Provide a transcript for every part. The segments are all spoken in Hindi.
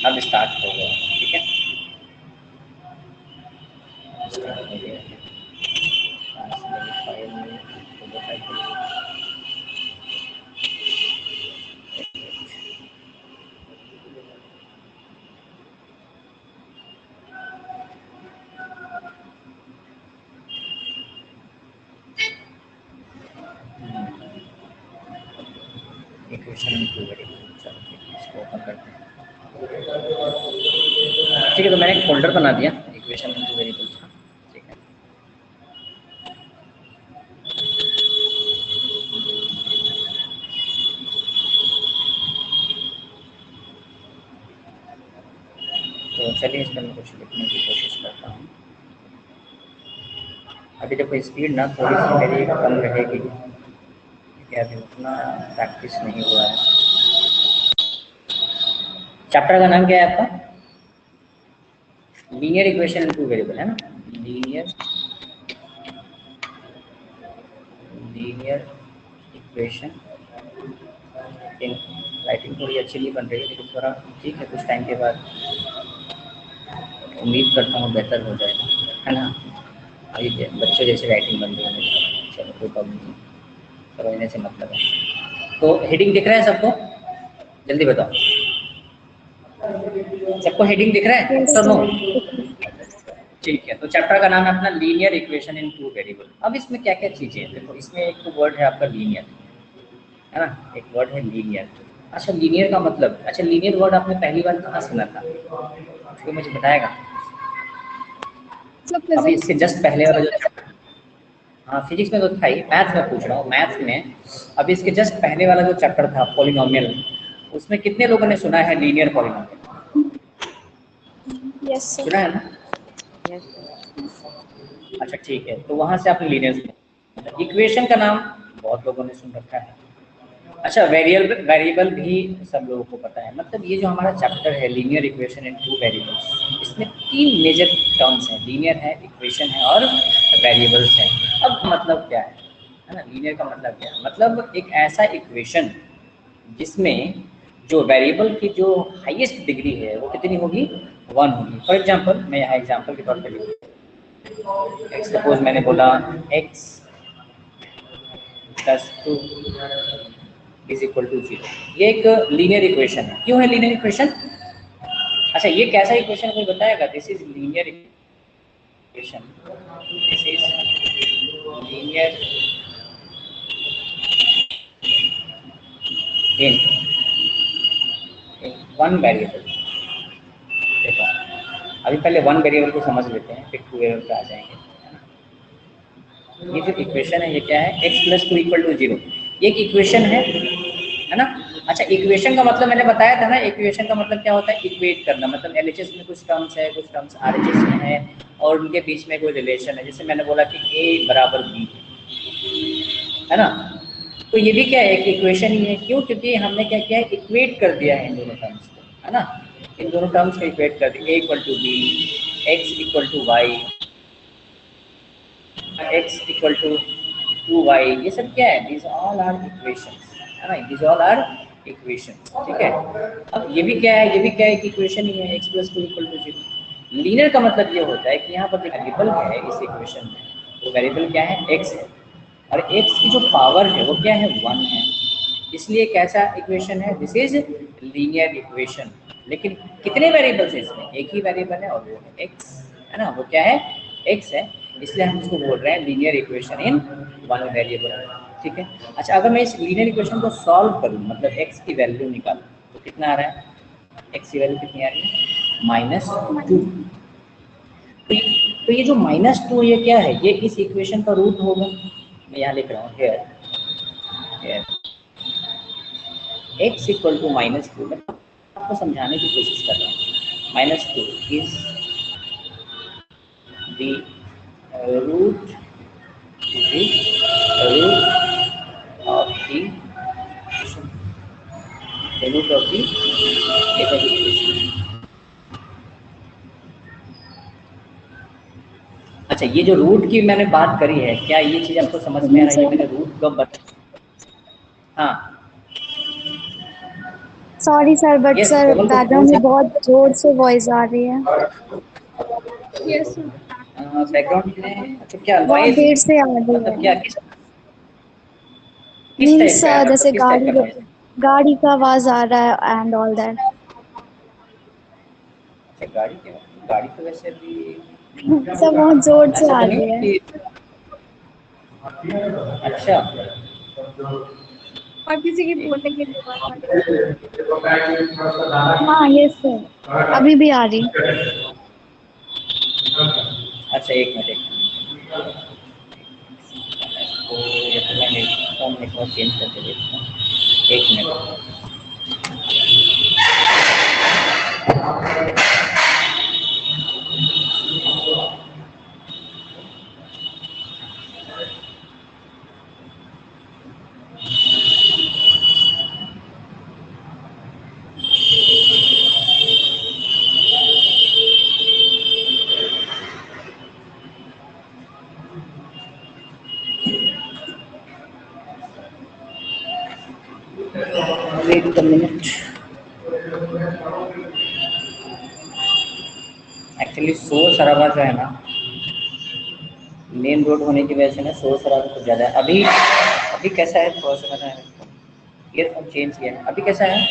अब स्टार्ट हो गया, ठीक है। स्टार्ट हो गया है। फाइल में इक्वेशन टू वेरिएबल, चलो ठीक है, इसको ओपन करते हैं। ठीक है, तो मैंने एक फोल्डर बना दिया इक्वेशन टू वेरिएबल्स का, ठीक है। तो चलिए इसमें मैं कुछ लिखने की कोशिश करता हूँ। अभी देखो स्पीड ना थोड़ी सी मेरी कम रहेगी, ठीक है, अभी उतना प्रैक्टिस नहीं हुआ है। चैप्टर का नाम क्या है आपका? Linear equation in two variable, है ना? लीनियर इक्वेशन इन, राइटिंग थोड़ी अच्छी नहीं बन रही है, लेकिन थोड़ा ठीक है, कुछ टाइम के बाद उम्मीद करता हूँ बेहतर हो जाएगा, है ना? अभी बच्चों जैसे राइटिंग बन रही है मेरी, चलो कोई प्रॉब्लम नहीं, समझने से मतलब है। तो हेडिंग दिख रहा है सबको? जल्दी बताओ, सबको हेडिंग दिख रहा है? Yes, sir no? sir. ठीक है, तो चैप्टर का नाम है अपना linear equation in two variable. अब इसमें क्या क्या चीजें हैं देखो, इसमें एक तो वर्ड है आपका लीनियर, है ना? एक वर्ड है लीनियर। अच्छा, लीनियर का मतलब, अच्छा लीनियर वर्ड आपने पहली बार कहाँ सुना था? उसको मुझे बताएगा? So अभी physics. इसके जस्ट पहले वाला जो, हाँ फिजिक्स में तो था ही, मैथ्स में पूछ रहा हूँ, मैथ्स में अभी इसके जस्ट पहले वाला जो चैप्टर था पॉलिनोमियल, उसमें कितने लोगों ने सुना है लीनियर पॉलिनोमियल? Yes, sir. सुना है ना? Yes, sir. अच्छा ठीक है, तो वहां से आपने लीनियर सुना। इक्वेशन का नाम बहुत लोगों ने सुन रखा है। अच्छा, वेरिएबल भी सब लोगों को पता है। मतलब ये जो हमारा चैप्टर है linear equation in two variables, इसमें तीन मेजर टर्म्स हैं, लीनियर है, इक्वेशन है और वेरिएबल्स हैं। अब मतलब क्या है ना? लीनियर का मतलब क्या है? मतलब एक ऐसा इक्वेशन जिसमें जो वेरिएबल की जो हाईएस्ट डिग्री है वो कितनी होगी? 1 होगी। फॉर एग्जांपल, मैं यहाँ एग्जांपल के तौर पे लिखूँ, एक्स सपोज मैंने बोला x plus 2 is equal to 0। ये एक लीनियर इक्वेशन है। क्यों है लीनियर इक्वेशन? अच्छा, ये कैसा इक्वेशन कोई बताएगा? This is linear equation, this is linear in one variable. देखो, अभी पहले वन वेरिएबल को समझ लेते हैं, फिर टू वेरिएबल पे आ जाएंगे। ये जो इक्वेशन है ये क्या है? x प्लस 2 इक्वल टू 0, ये एक इक्वेशन है ना? अच्छा, इक्वेशन का मतलब मैंने बताया था ना, इक्वेशन का मतलब क्या होता है? इक्वेट करना। मतलब एलएचएस में कुछ टर्म्स है, कुछ टर्म्स आरएचएस में है और उनके बीच में कोई रिलेशन है। जैसे मैंने बोला कि a बराबर b, है ना? तो ये भी क्या है? एक इक्वेशन ही है। क्यों? क्योंकि हमने क्या किया है? इक्वेट कर दिया है इन दोनों टर्म्स को, है ना? इन दोनों टर्म्स को इक्वेट कर दिया, a equal to b, x equal to y, x equal to 2y, ये सब क्या है? these all are equations, है ना? these all are equations, ठीक है। अब ये भी क्या है? ये भी क्या है? कि इक्वेशन ही है, x plus 2 equal to 0। Linear का मतलब ये होता है कि यहाँ पर जो वेरिएबल है इस इक्वेशन में, वो वेरिएबल क्या है? x है, और x की जो पावर है वो क्या है? 1 है। इसलिए कैसा इक्वेशन है? This is linear equation. लेकिन कितने वेरिएबल्स हैं इसमें? एक ही वेरिएबल है और वो है x, है ना? वो क्या है? x है। इसलिए हम इसको बोल रहे हैं linear equation in one variable, ठीक है। अच्छा, अगर मैं इस लीनियर इक्वेशन को सॉल्व करूं, मतलब x की वैल्यू निकालूं, तो कितना आ रहा है? x की वैल्यू कितनी आ रही है? -2। तो ये जो -2 ये क्या है? ये इस इक्वेशन का रूट होगा। मैं यहाँ लिख रहा हूँ हियर x इक्वल टू -2। मैं आपको समझाने की कोशिश कर रहा हूँ। -2 is the root of the root of the equation. अच्छा, ये जो रूट की मैंने बात करी है, क्या ये चीज़ आपको समझ में आ रहा है? ये मैंने रूट कब बता, हाँ sorry sir, but yes, sir table को फुल बैकग्राउंड में बहुत जोर से वॉइस आ रही है। यस बैकग्राउंड में अच्छा क्या बहुत नॉइज, देर से आ रही मतलब क्या है। किस टाइप मीन्स का है, मतलब जैसे किस टाइप का नॉइज? गाड़ी का आवाज आ रहा है एंड ऑल दैट। अच्छा गाड़ी तो वैसे भी सब बहुत जोर से ऐसा आ तो नहीं रही है है। कि अच्छा और किसी की एक बोलने की आवाज आ रही है। हाँ यस सर, अभी भी आ रही। अच्छा एक मिनट तो ये तो मैं फोन में थोड़ा चेंज करके देखता हूँ, एक minute. Wait a minute. Actually शोर शराबा जो है ना, मेन रोड होने की वजह से ना शोर शराबा कुछ ज़्यादा है। अभी अभी कैसा है, थोड़ा सा मैंने ईयरफोन चेंज किया है, अभी कैसा है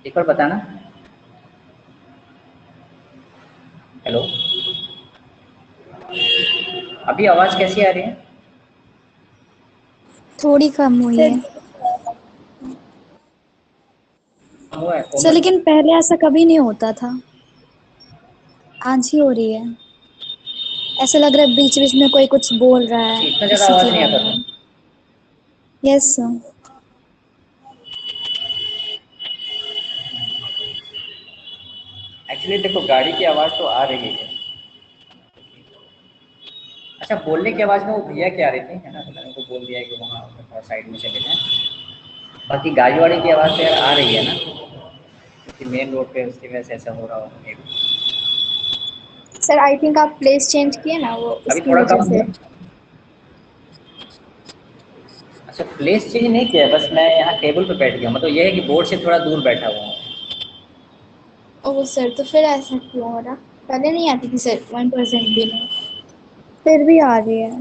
एक बार बताना। हेलो, अभी आवाज़ कैसी आ रही है? थोड़ी कम हुई सर है हुआ है सर, कोमल? लेकिन पहले ऐसा कभी नहीं होता था, आज ही हो रही है। ऐसा लग रहा है बीच बीच में कोई कुछ बोल रहा अच्छा है, इतना ज़्यादा इसी आवाज़ की नहीं आता वजह था? से। Yes sir. एक्चुअली देखो गाड़ी की आवाज़ तो आ रही है। अच्छा बोलने की आवाज़ में वो भैया क्या आ रही थी, है ना, तो मैंने उनको बोल दिया है कि वहाँ साइड में चले जाएँ। बाकी गाड़ी वाड़ी की आवाज़ तो यार आ रही है ना, क्योंकि मेन रोड पे उसकी वजह से ऐसा हो रहा होगा maybe। सर आई थिंक आप प्लेस चेंज किए ना, वो अभी उसकी थोड़ा वजह कम से। हुआ। अच्छा प्लेस चेंज नहीं किया, बस मैं यहाँ टेबल पे बैठ गया, मतलब ये है कि बोर्ड से थोड़ा दूर बैठा हुआ हूँ। ओह सर, तो फिर ऐसा क्यों हो रहा? पहले नहीं आती थी सर, 1% भी नहीं। फिर भी आ रही है।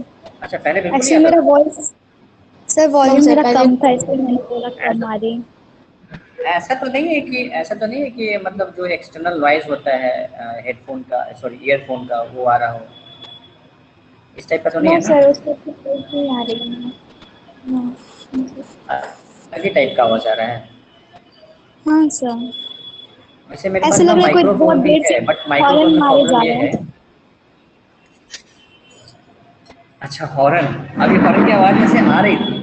अच्छा पहले बिल्कुल नहीं एक्चुअली आता मेरा था? वॉइस, सर वॉल्यूम मेरा कम था, इसलिए मैंने बोला कम ऐसा आ रही। ऐसा तो नहीं है कि मतलब जो एक्सटर्नल नॉइज होता है हेडफोन का, सॉरी ईयरफोन का, वो आ रहा हो, इस टाइप का तो नहीं नो है ना? सर, उसको नहीं आ रही है। नो। अलग ही टाइप का आवाज़ आ रहा है। हाँ सर, वैसे मेरे पास ऐसे ना लग रहा है कोई बहुत माइक्रोफोन भी देर से है, बट हॉर्न माइक्रोफोन में मारे प्रॉब्लम जा ये रहा है। है। अच्छा हॉर्न, अभी हॉर्न की आवाज़ जैसे आ रही थी,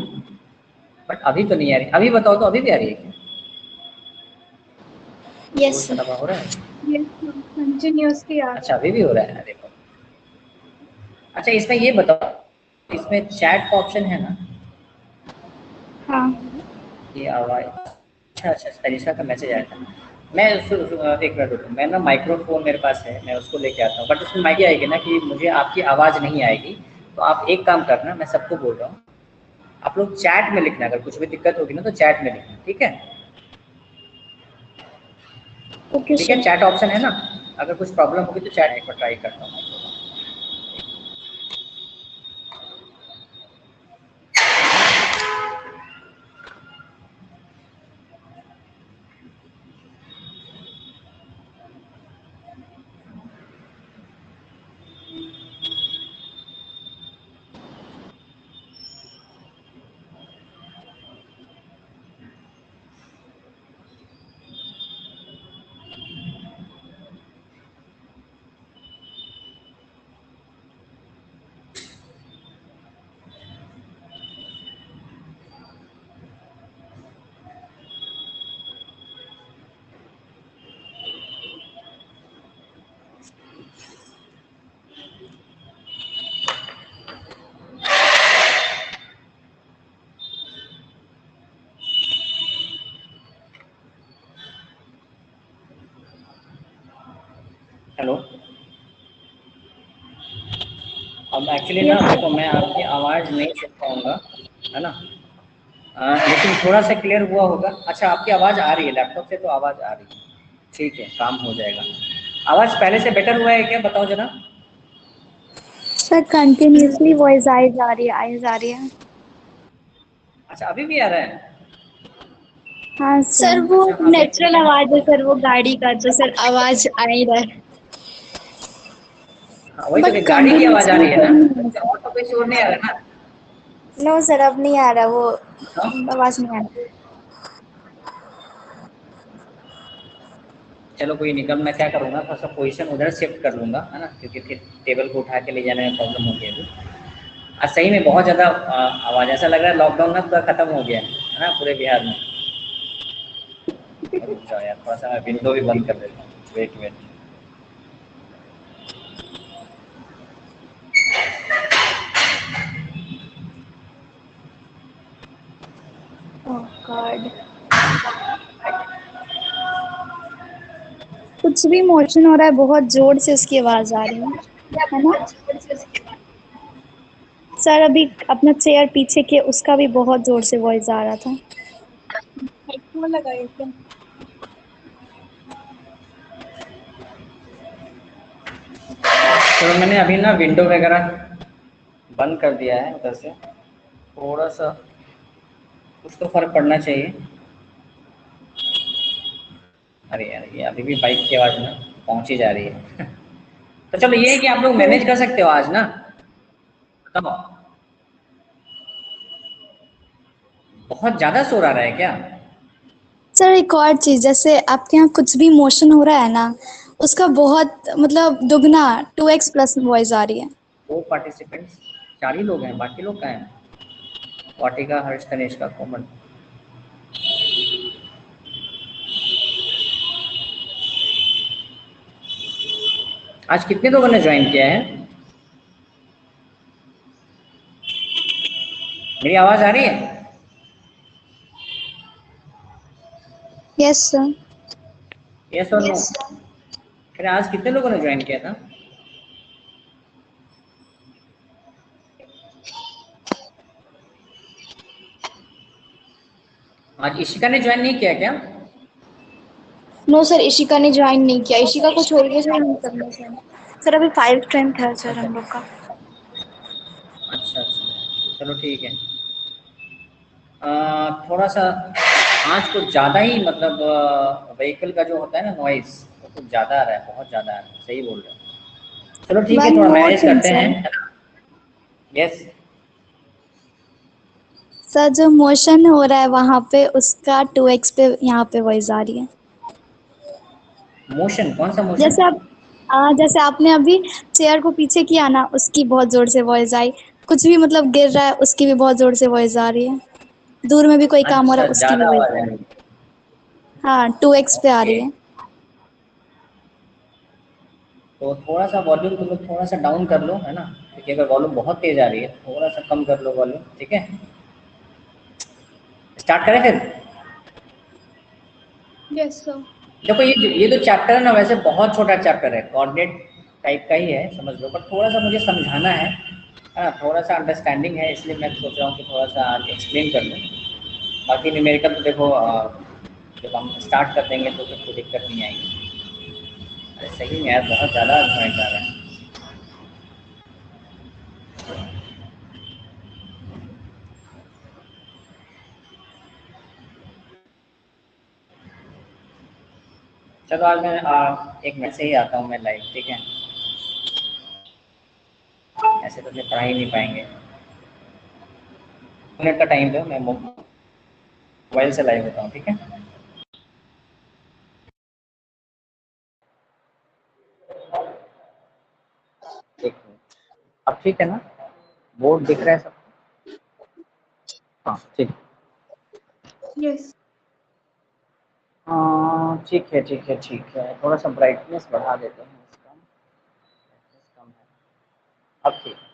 बट अभी तो नहीं आ रही। अभी बताओ तो अभी भी आ रही है क्या? यस शोर सर। शराबा हो रहा है? यस कंटिन्यूअसली आ रहा अच्छा है। अभी भी हो रहा है, अरे बाप। अच्छा इसमें ये बताओ, इसमें चैट का ऑप्शन है ना? हाँ ये आवाज़, अच्छा अच्छा तनिषा का मैसेज आया था। मैं एक मिनट रुको, मैं ना माइक्रोफोन मेरे पास है, मैं उसको लेके आता हूँ, बट उसमें माइक आएगी ना कि मुझे आपकी आवाज़ नहीं आएगी। तो आप एक काम करना, मैं सबको बोल रहा हूँ, आप लोग चैट में लिखना, अगर कुछ भी दिक्कत होगी ना तो चैट में लिखना, ठीक है? ओके ठीक है, सर। चैट ऑप्शन है ना, अगर कुछ प्रॉब्लम होगी तो चैट एक बार ट्राई करता हूँ। हेलो, अब एक्चुअली ना यस देखो सर। मैं आपकी आवाज़ नहीं सुन पाऊँगा, है ना? लेकिन थोड़ा सा क्लियर हुआ होगा। अच्छा, आपकी आवाज़ आ रही है लैपटॉप से, तो आवाज़ आ रही है, ठीक है, काम हो जाएगा। आवाज़ पहले से बेटर हुआ है क्या, बताओ जरा। सर कंटिन्यूसली वॉइस आई जा रही है, आई जा रही है। अच्छा, अभी भी आ रहा है। हाँ सर, वो अच्छा, हाँ नेचुरल आवाज है सर, वो गाड़ी का जो सर आवाज आ ही रहा है। हाँ, वही तो, बट गाड़ी की आवाज़ आ कंटिन्यूसली रही है तो ना, नहीं है तो सर। और तो कोई शोर नहीं आ रहा ना। नो सर, अब नहीं आ रहा वो, हाँ? आवाज नहीं आ रही। चलो कोई निकल, मैं क्या करूँगा, थोड़ा सा पोजीशन उधर शिफ्ट कर लूँगा, है ना, क्योंकि फिर टेबल को उठा के ले जाने में प्रॉब्लम होगी अभी। आज सही में बहुत ज़्यादा आवाज़, ऐसा लग रहा है लॉकडाउन ना पूरा खत्म हो गया है ना पूरे बिहार में। रुक जाओ यार, थोड़ा सा मैं विंडो भी बंद कर देता हूँ, वेट वेट। ओह गॉड, कुछ भी मोशन हो रहा है, बहुत जोर से उसकी आवाज आ रही है ना सर। अभी अपना चेयर पीछे के उसका भी बहुत जोर से वॉइस आ रहा था। हेडफोन लगाए क्या? चलो मैंने अभी ना विंडो वगैरह बंद कर दिया है उधर से, थोड़ा सा कुछ तो फर्क पड़ना चाहिए। अरे यार, ये अभी भी बाइक की आवाज़ ना पहुंची जा रही है। तो चलो ये है कि आप लोग मैनेज कर सकते हो आज ना, बताओ। बहुत ज़्यादा शोर आ रहा है क्या? सर एक और चीज, जैसे आपके यहाँ कुछ भी मोशन हो रहा है ना, उसका बहुत मतलब दुगना 2x प्लस वॉइस आ रही है। 2 पार्टिसिपेंट्स, 4 ही लोग हैं, बाकी लोग कहाँ हैं? वाटिका, हर्ष, तनेश का, कोमल। आज कितने लोगों ने ज्वाइन किया है? मेरी आवाज़ आ रही है? Yes sir. Yes or no? फिर आज कितने लोगों ने ज्वाइन किया था? आज इशिका ने ज्वाइन नहीं किया क्या? नो सर, इशिका ने ज्वाइन नहीं किया, इशिका को छोड़ के ज्वाइन नहीं करना सर। सर अभी 5 स्ट्रेंथ है सर अच्छा हम लोग का। अच्छा अच्छा, चलो ठीक है। थोड़ा सा आज कुछ ज़्यादा ही मतलब व्हीकल का जो होता है ना नॉइज़, वो कुछ ज़्यादा आ रहा है, बहुत ज़्यादा आ रहा है, सही बोल रहे हो। चलो ठीक है, वन थोड़ा मोर मैनेज थिंग करते हैं, सर, है ना। यस। सर जो मोशन हो रहा है वहाँ पे उसका 2x पे यहाँ पे वॉइस आ रही है। मोशन, कौन सा मोशन? जैसे आप जैसे आपने अभी चेयर को पीछे किया ना, उसकी बहुत जोर से वॉइस आई। कुछ भी मतलब गिर रहा है उसकी भी बहुत जोर से वॉइस आ रही है। दूर में भी कोई काम हो रहा अच्छा, है उसकी भी ज़्यादा वॉइस आवाज़ आ है। रही है। हाँ 2x पे आ ओके, रही है। तो थोड़ा सा वॉल्यूम तुम लोग थोड़ा सा डाउन कर लो, है ना, क्योंकि अगर वॉल्यूम बहुत तेज़ आ रही है थोड़ा सा कम कर लो वॉल्यूम, ठीक है। स्टार्ट करें फिर? Yes sir. देखो ये जो चैप्टर है ना, वैसे बहुत छोटा चैप्टर है, कोऑर्डिनेट टाइप का ही है समझ लो, पर थोड़ा सा मुझे समझाना है ना, थोड़ा सा अंडरस्टैंडिंग है, इसलिए मैं सोच रहा हूँ कि थोड़ा सा आज एक्सप्लेन कर लूँ। बाकी न्यूमेरिकल तो देखो जब हम स्टार्ट कर देंगे तो फिर कोई दिक्कत नहीं आएगी। अरे सही में यार, बहुत ज़्यादा पॉइंट आ रहा है। चलो आज मैं 1 मिनट से ही आता हूँ मैं लाइव, ठीक है। ऐसे तो फिर पढ़ा ही नहीं पाएंगे। 1 मिनट का टाइम दो, मैं मोबाइल से लाइव होता हूँ, ठीक है। एक मिनट। अब ठीक है ना, बोर्ड दिख रहा है सब? हाँ ठीक। यस। हाँ ठीक है ठीक है ठीक है, थोड़ा सा ब्राइटनेस बढ़ा देते हैं इसका, कम है। अब ठीक है,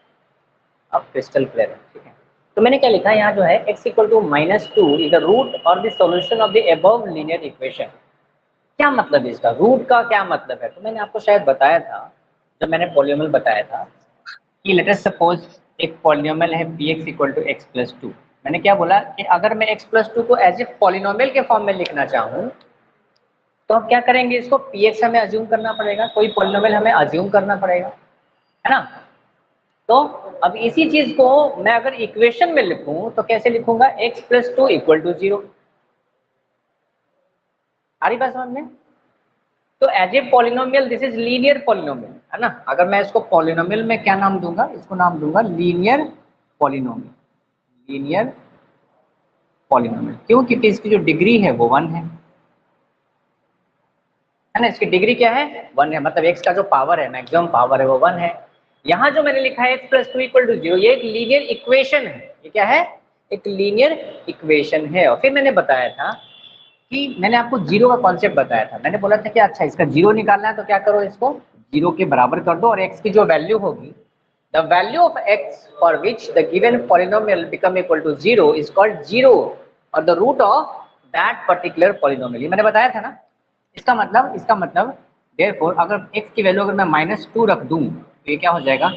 अब क्रिस्टल क्लियर है, ठीक है। तो मैंने क्या लिखा है यहाँ जो है, x equal to -2 is the root और the solution of the above linear equation. क्या मतलब है इसका, रूट का क्या मतलब है? तो मैंने आपको शायद बताया था, जब मैंने पॉलिनोमियल बताया था कि लेट अस सपोज एक पॉलिनोमियल है px equal to x plus 2, मैंने क्या बोला कि अगर मैं x+2 को एज ए पॉलिनोमियल के फॉर्म में लिखना चाहूँ तो हम क्या करेंगे, इसको px हमें अज्यूम करना पड़ेगा, कोई पॉलिनोमियल हमें अज्यूम करना पड़ेगा, है ना। तो अब इसी चीज को मैं अगर इक्वेशन में लिखूं तो कैसे लिखूंगा, x+2 = 0। आ रही बात समझ में। तो as a polynomial this is linear polynomial, है ना। अगर मैं इसको पॉलिनोमियल में क्या नाम दूंगा, इसको नाम दूंगा लीनियर पॉलिनोमियल, लीनियर पॉलिनोमियल। क्यों, क्योंकि इसकी जो डिग्री है वो 1 है ना। इसकी डिग्री क्या है, 1 है, मतलब x का जो पावर है, मैक्सिमम पावर है वो 1 है। यहाँ जो मैंने लिखा है x+2 = 0, ये एक लीनियर इक्वेशन है। ये क्या है, एक लीनियर इक्वेशन है। और फिर मैंने बताया था कि मैंने आपको जीरो का कॉन्सेप्ट बताया था। मैंने बोला था कि अच्छा इसका जीरो निकालना है तो क्या करो, इसको जीरो के बराबर कर दो और x की जो वैल्यू होगी, the value of x for which the given polynomial become equal to 0 is called zero और the root of that particular polynomial. ये मैंने बताया था ना। इसका मतलब देयरफॉर अगर x की वैल्यू अगर मैं -2 रख दूं तो ये क्या हो जाएगा,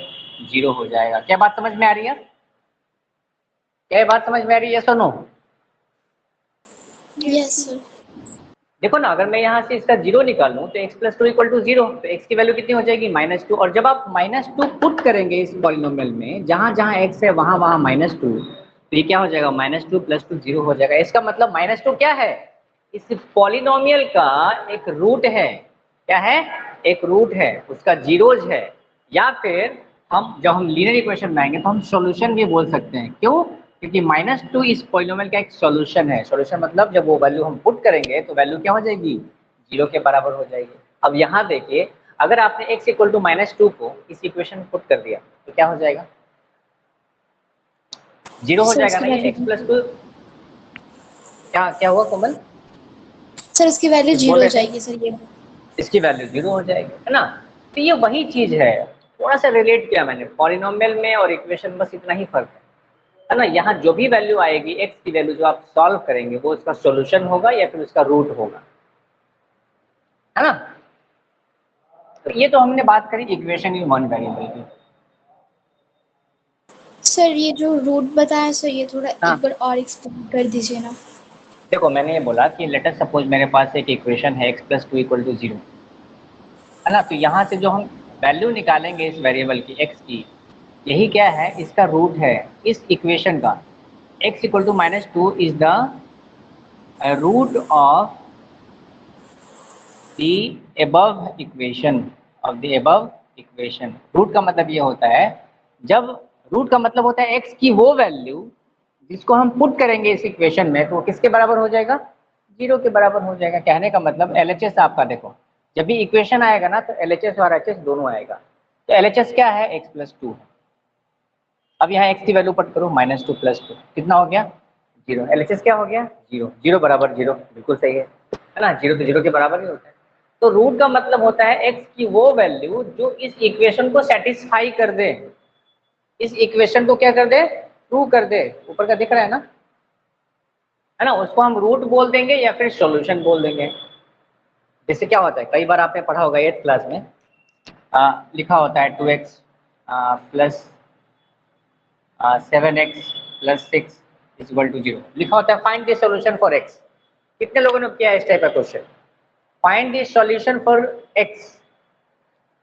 जीरो हो जाएगा। क्या बात समझ में आ रही है, क्या बात समझ में आ रही है, सुनो। Yes sir. देखो ना, अगर मैं यहाँ से इसका जीरो निकालूं तो x+2 = 0, तो x की वैल्यू कितनी हो जाएगी, -2। और जब आप -2 पुट करेंगे इस पॉलिनोमियल में, जहां जहां x है वहां वहां -2, तो ये क्या हो जाएगा, -2 + 2 0 हो जाएगा। इसका मतलब -2 क्या है, इस पॉलिनोमियल का एक रूट है। क्या है, एक रूट है, उसका जीरोज है। या फिर हम जब हम लीनियर इक्वेशन में आएंगे तो हम सॉल्यूशन भी बोल सकते हैं। क्यों, क्योंकि -2 इस पॉलिनोमियल का एक सॉल्यूशन है। सॉल्यूशन मतलब जब वो वैल्यू हम पुट करेंगे तो वैल्यू क्या हो जाएगी, जीरो के बराबर हो जाएगी। अब यहाँ देखिए, अगर आपने x = -2 को इस इक्वेशन में पुट कर दिया तो क्या हो जाएगा, जीरो हो सर जाएगा उसकी ना। ये वैल्यू, x+2 क्या क्या हुआ कोमल, सर उसकी वैल्यू कुछ बोल 0 हो रहे थे, जाएगी सर ये। इसकी वैल्यू जीरो हो जाएगी, है ना। तो ये वही चीज है, थोड़ा सा रिलेट किया मैंने पॉलिनोमियल में और इक्वेशन, बस इतना ही फर्क है ना। यहाँ जो भी वैल्यू आएगी, x की वैल्यू जो आप सॉल्व करेंगे वो उसका सॉल्यूशन होगा या फिर उसका रूट होगा, है ना। तो ये तो हमने बात करी इक्वेशन इन वन वेरिएबल की। सर ये जो रूट बताया सर, ये थोड़ा हाँ, एक बार और एक्सप्लेन कर दीजिए ना। देखो मैंने ये बोला कि लेट अस सपोज मेरे पास एक इक्वेशन है x+2 = 0, है ना। तो यहाँ से जो हम वैल्यू निकालेंगे इस वेरिएबल की x की, यही क्या है, इसका रूट है इस इक्वेशन का। x = -2 is the root of the above equation. Root का मतलब ये होता है, जब रूट का मतलब होता है x की वो वैल्यू जिसको हम पुट करेंगे इस इक्वेशन में, तो वो किसके बराबर हो जाएगा, जीरो के बराबर हो जाएगा। कहने का मतलब LHS आपका, देखो जब भी इक्वेशन आएगा ना तो LHS और HS दोनों आएगा। तो LHS क्या है, x+2 है। अब यहाँ x की वैल्यू पुट करो, -2 + 2 कितना हो गया, जीरो। LHS क्या हो गया, जीरो। जीरो बराबर जीरो, बिल्कुल सही है ना। जीरो तो जीरो के बराबर ही होता है। तो रूट का मतलब होता है x की वो वैल्यू जो इस इक्वेशन को सेटिस्फाई कर दे, इस इक्वेशन को क्या कर दे, ट्रू कर दे। ऊपर का दिख रहा है ना, उसको हम रूट बोल देंगे या फिर सॉल्यूशन बोल देंगे। जैसे क्या होता है, कई बार आपने पढ़ा होगा 8th क्लास में, लिखा होता है 2x + 7x + 6 = 0, लिखा होता है find the solution for x। कितने लोगों ने किया इस टाइप का question, find the solution for x,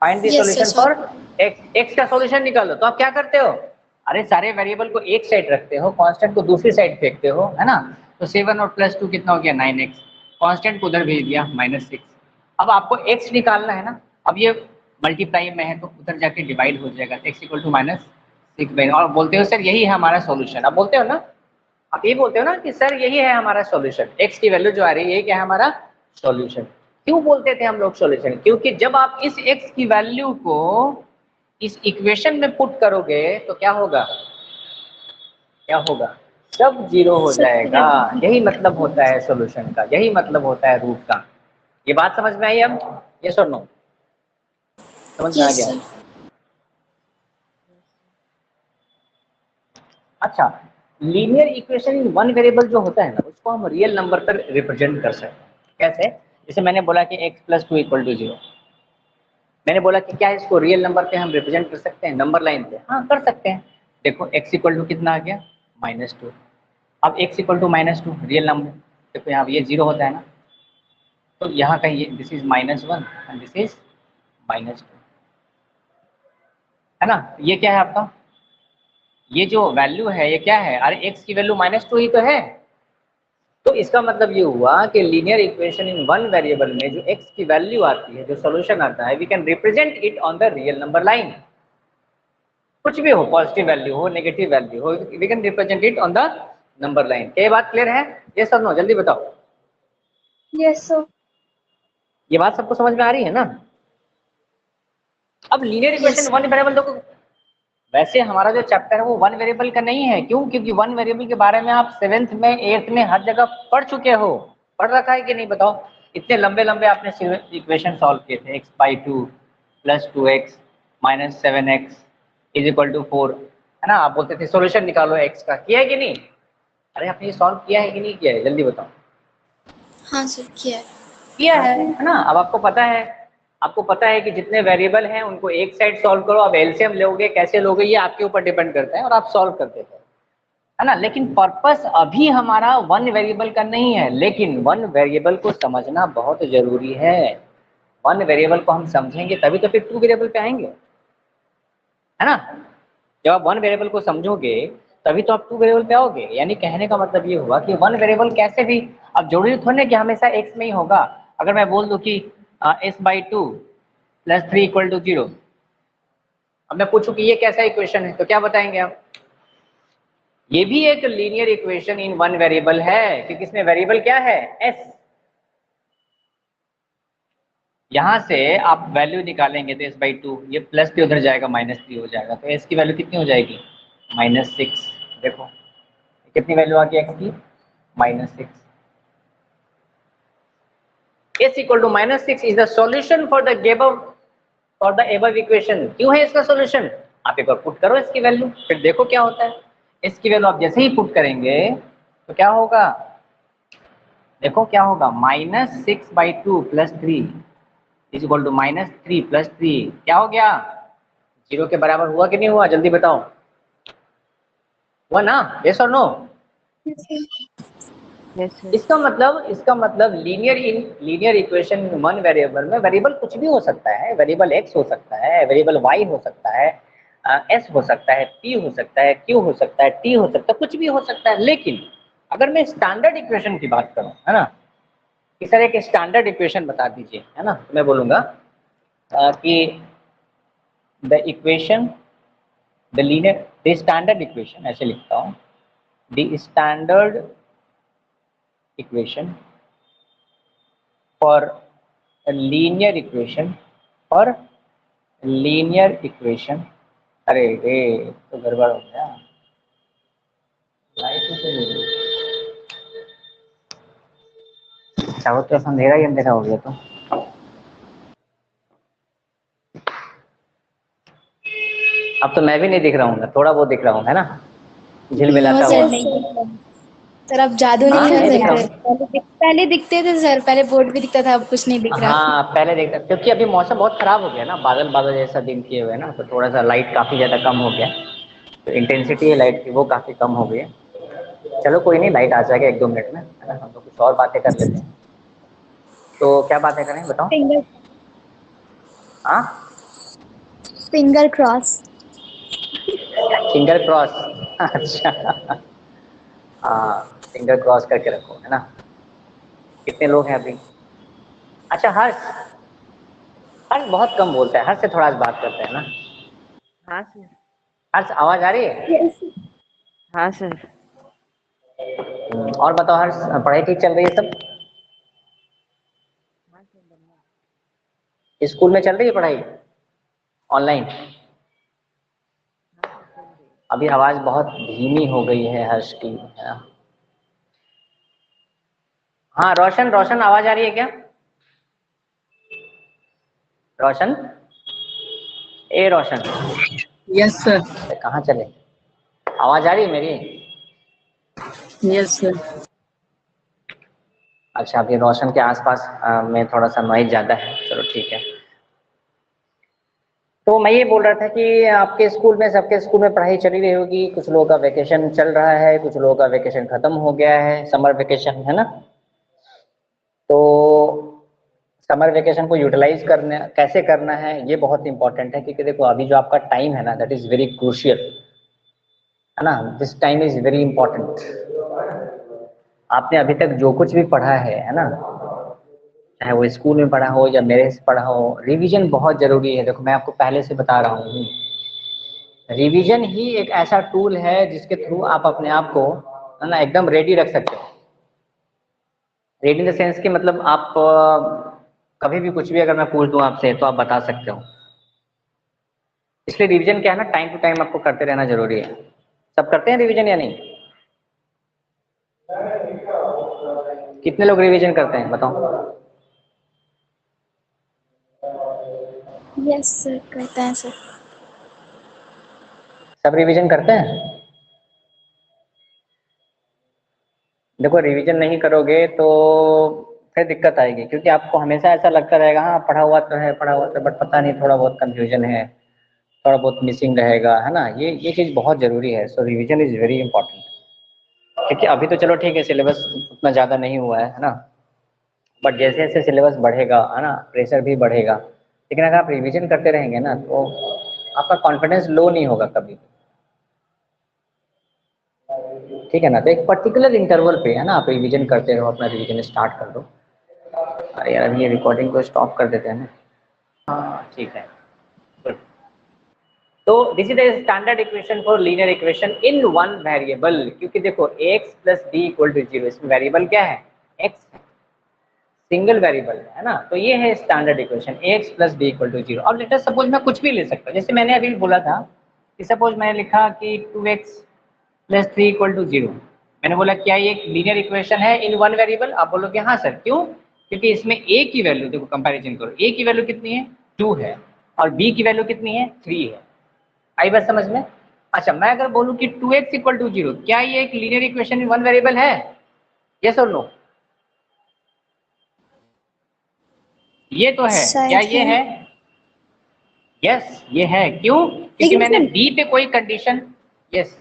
find the yes sir solution for sorry. x, x का सॉल्यूशन निकालो। तो आप क्या करते हो, अरे सारे वेरिएबल को एक साइड रखते हो, कांस्टेंट को दूसरी साइड फेंकते हो, है ना। तो 7 और +2 कितना हो गया, 9x, कांस्टेंट को उधर भेज दिया, -6। अब आपको x निकालना है ना। अब ये मल्टीप्लाई में है तो उधर जाके डिवाइड हो जाएगा, x = -6 और बोलते हो सर यही है हमारा सॉल्यूशन। अब बोलते हो ना, आप ये बोलते हो ना कि सर यही है हमारा सॉल्यूशन, x की वैल्यू जो आ रही है यही क्या है हमारा सॉल्यूशन। क्यों बोलते थे हम लोग सॉल्यूशन, क्योंकि जब आप इस x की वैल्यू को इस इक्वेशन में पुट करोगे तो क्या होगा, क्या होगा, सब जीरो हो जाएगा। यही मतलब होता है सॉल्यूशन का, यही मतलब होता है रूट का। ये बात समझ में आई अब, ये और नो, समझ में आ यस गया। सर। अच्छा, linear equation in one variable जो होता है ना, उसको हम रियल नंबर पर रिप्रेजेंट कर सकते हैं। कैसे, जैसे मैंने बोला कि x+2 = 0, मैंने बोला कि क्या इसको रियल नंबर पे हम रिप्रेजेंट कर सकते हैं, नंबर लाइन पे, हाँ कर सकते हैं। देखो x = कितना आ गया, -2, अब x equal to -2 real number, देखो यहाँ ये 0 होता है ना, तो यहाँ कहीं this is -1 and this is -2, है ना। ये क्या है आपका, ये जो वैल्यू है ये क्या है, अरे x की वैल्यू -2 ही तो है। तो इसका मतलब ये हुआ कि linear equation in one variable में जो x की वैल्यू आती है, जो सॉल्यूशन आता है, we can represent it on the real number line. कुछ भी हो, पॉजिटिव वैल्यू हो, नेगेटिव वैल्यू हो, we can represent it on the number line. क्या ये बात क्लियर है? ये सब नो, जल्दी बताओ। Yes, sir. ये बात सबको समझ में आ रही है ना? अब linear equation Yes. One variable, देखो वैसे हमारा जो चैप्टर है वो वन वेरिएबल का नहीं है। क्यों? क्योंकि वन वेरिएबल के बारे में आप 7th में 8th में हर जगह पढ़ चुके हो, पढ़ रखा है कि नहीं बताओ। इतने लंबे लंबे आपने इक्वेशन सॉल्व किए थे, x/2 + 2x - 7x = 4, है ना। आप बोलते थे सॉल्यूशन निकालो x का, किया है कि नहीं? अरे आपने ये सॉल्व किया है कि नहीं किया है, जल्दी बताओ। हाँ सर, किया है। किया है ना। अब आपको पता है, आपको पता है कि जितने वेरिएबल हैं उनको एक साइड सॉल्व करो। अब एलसीएम लोगे, कैसे लोगे ये आपके ऊपर डिपेंड करता है, और आप सॉल्व करते थे, है ना। लेकिन पर्पस अभी हमारा वन वेरिएबल का नहीं है, लेकिन वन वेरिएबल को समझना बहुत जरूरी है। वन वेरिएबल को हम समझेंगे तभी तो फिर टू वेरिएबल पे आएंगे, है ना। जब आप वन वेरिएबल को समझोगे तभी तो आप टू वेरिएबल पे आओगे। यानी कहने का मतलब ये हुआ कि वन वेरिएबल कैसे भी, अब जरूरी थोड़ी ना कि हमेशा एक्स में ही होगा। अगर मैं बोल दूं कि s/2 + 3 = 0, अब मैं पूछूं कि ये कैसा इक्वेशन है, तो क्या बताएंगे आप? ये भी एक linear equation in one variable है, क्योंकि इसमें वेरिएबल क्या है, s। यहां से आप वैल्यू निकालेंगे तो s/2, ये +3 उधर जाएगा, -3 हो जाएगा, तो s की वैल्यू कितनी हो जाएगी, -6। देखो कितनी वैल्यू आ गई x की, -6। s = -6 is the solution for the above equation. क्यों है इसका सॉल्यूशन? आप एक बार पुट करो इसकी वैल्यू, फिर देखो क्या होता है। इसकी वैल्यू आप जैसे ही पुट करेंगे तो क्या होगा, देखो क्या होगा, -6/2 + 3 = -3 + 3, क्या हो गया, 0 के बराबर हुआ कि नहीं हुआ, जल्दी बताओ। हुआ ना? Yes or no? Yes, sir. Yes, sir. इसका मतलब लीनियर इक्वेशन वन वेरिएबल में वेरिएबल कुछ भी हो सकता है। वेरिएबल x हो सकता है, वेरिएबल y हो सकता है, s हो सकता है, p हो सकता है, q हो सकता है, t हो सकता है, कुछ भी हो सकता है। लेकिन अगर मैं स्टैंडर्ड इक्वेशन की बात करूं, है ना, इस तरह के स्टैंडर्ड इक्वेशन बता दीजिए, है ना, तो मैं बोलूंगा कि the equation, the standard equation, ऐसे लिखता हूँ, the standard equation for a linear equation, for linear equation, अरे रे तो गड़बड़ हो गया, लाइट तो चली गई। अच्छा वो तो अंधेरा ही अंधेरा हो गया। तो अब तो मैं भी नहीं दिख रहा हूँ, थोड़ा बहुत दिख रहा हूँ, है ना, नो झिलमिलाता सर, हुआ। नहीं। सर अब जादू हाँ, नहीं नहीं कर दिख रहा सकते। हूँ। पहले दिखते थे सर, पहले बोर्ड भी दिखता था, अब कुछ नहीं दिख रहा। हाँ पहले देखता, क्योंकि अभी मौसम बहुत खराब हो गया ना, बादल बादल जैसा दिन किए हुए ना, तो थोड़ा सा लाइट काफी ज्यादा कम हो गया, तो इंटेंसिटी है लाइट की वो काफी कम हो गई है। चलो कोई नहीं, लाइट आ जाएगा 1-2 मिनट में, है ना। हम लोग कुछ और बातें कर लेते हैं। तो क्या बातें करें बताओ? फिंगर हाँ, फिंगर क्रॉस। Finger cross. अच्छा, हाँ फिंगर क्रॉस करके रखो, है ना। कितने लोग हैं अभी? अच्छा हर्ष, हर्ष बहुत कम बोलता है, हर्ष से थोड़ा आज बात करते हैं ना। हाँ सर। हर्ष आवाज आ रही है? हाँ सर। और बताओ हर्ष, पढ़ाई ठीक चल रही है सब? हाँ सर, बढ़िया। स्कूल में चल रही है पढ़ाई ऑनलाइन? हाँ सर, चल रही है। अभी आवाज बहुत धीमी हो गई है हर्ष की, है ना। हाँ रोशन, रोशन आवाज आ रही है क्या? रोशन, ए रोशन। Yes sir. कहाँ चले, आवाज आ रही है मेरी? Yes sir. अच्छा, अभी रोशन के आसपास में थोड़ा सा नॉइज ज्यादा है, चलो ठीक है। तो मैं ये बोल रहा था कि आपके स्कूल में, सबके स्कूल में पढ़ाई चली रही होगी, कुछ लोगों का वेकेशन चल रहा है, कुछ लोगों का वेकेशन खत्म हो गया है, समर वेकेशन है ना। तो समर वेकेशन को यूटिलाइज करना कैसे करना है ये बहुत इंपॉर्टेंट है, क्योंकि देखो अभी जो आपका टाइम है ना, दैट इज वेरी क्रूशियल, है ना। This time is very important. आपने अभी तक जो कुछ भी पढ़ा है ना, चाहे वो स्कूल में पढ़ा हो या मेरे से पढ़ा हो, रिवीजन बहुत जरूरी है। देखो मैं आपको पहले से बता रहा हूँ, रिवीजन ही एक ऐसा टूल है जिसके थ्रू आप अपने आप को, है ना, एकदम रेडी रख सकते हो। रेडी इन द सेंस कि मतलब आप कभी भी कुछ भी अगर मैं पूछ दूं आपसे तो आप बता सकते हो। इसलिए रिवीजन क्या है ना, टाइम टू टाइम आपको करते रहना जरूरी है। सब करते हैं रिवीजन या नहीं? कितने लोग रिवीजन करते हैं बताओ? यस सर, करते हैं सर। सब रिवीजन करते हैं? देखो रिवीजन नहीं करोगे तो फिर दिक्कत आएगी, क्योंकि आपको हमेशा ऐसा लगता रहेगा हाँ पढ़ा हुआ तो है, पढ़ा हुआ तो, बट पता नहीं, थोड़ा बहुत कंफ्यूजन है, थोड़ा बहुत मिसिंग रहेगा, है ना। ये चीज़ बहुत ज़रूरी है। सो रिवीजन इज़ वेरी इंपॉर्टेंट। क्योंकि अभी तो चलो ठीक है, सिलेबस उतना ज़्यादा नहीं हुआ है ना, बट जैसे जैसे सिलेबस बढ़ेगा, है ना, प्रेशर भी बढ़ेगा। लेकिन अगर आप रिवीजन करते रहेंगे ना तो आपका कॉन्फिडेंस लो नहीं होगा कभी, ठीक है ना। तो एक पर्टिकुलर इंटरवल पे, है ना, आप रिवीजन करते रहो, अपना रिवीजन स्टार्ट कर दो। अरे यार अभी ये रिकॉर्डिंग को स्टॉप कर देते हैं ना। हाँ ठीक है, गुड। तो this is the standard equation for linear equation in one variable. क्योंकि देखो x plus D equal to 0, इसमें वेरिएबल क्या है? x, सिंगल वेरिएबल है ना। तो ये है standard equation x plus D equal to 0। अब लेटर सपोज मैं कुछ भी ले सकता हूँ, जैसे मैंने अभी बोला था कि सपोज मैंने लिखा कि 2x प्लस 3 इक्वल टू 0। मैंने बोला क्या ये एक लीनियर इक्वेशन है इन वन वेरिएबल? आप बोलोगे हाँ सर, क्यों? क्योंकि इसमें a की वैल्यू, देखो कंपैरिजन करो, a की वैल्यू कितनी है? 2 है, और b की वैल्यू कितनी है? 3 है। आई बात समझ में? अच्छा, मैं अगर बोलूं कि 2x इक्वल टू 0, क्या ये एक linear equation in one variable है? Yes or no? ये तो है, क्या शायद ये है? यस ये है। क्यों? क्योंकि लेकिन मैंने सर, b पे कोई कंडीशन, यस,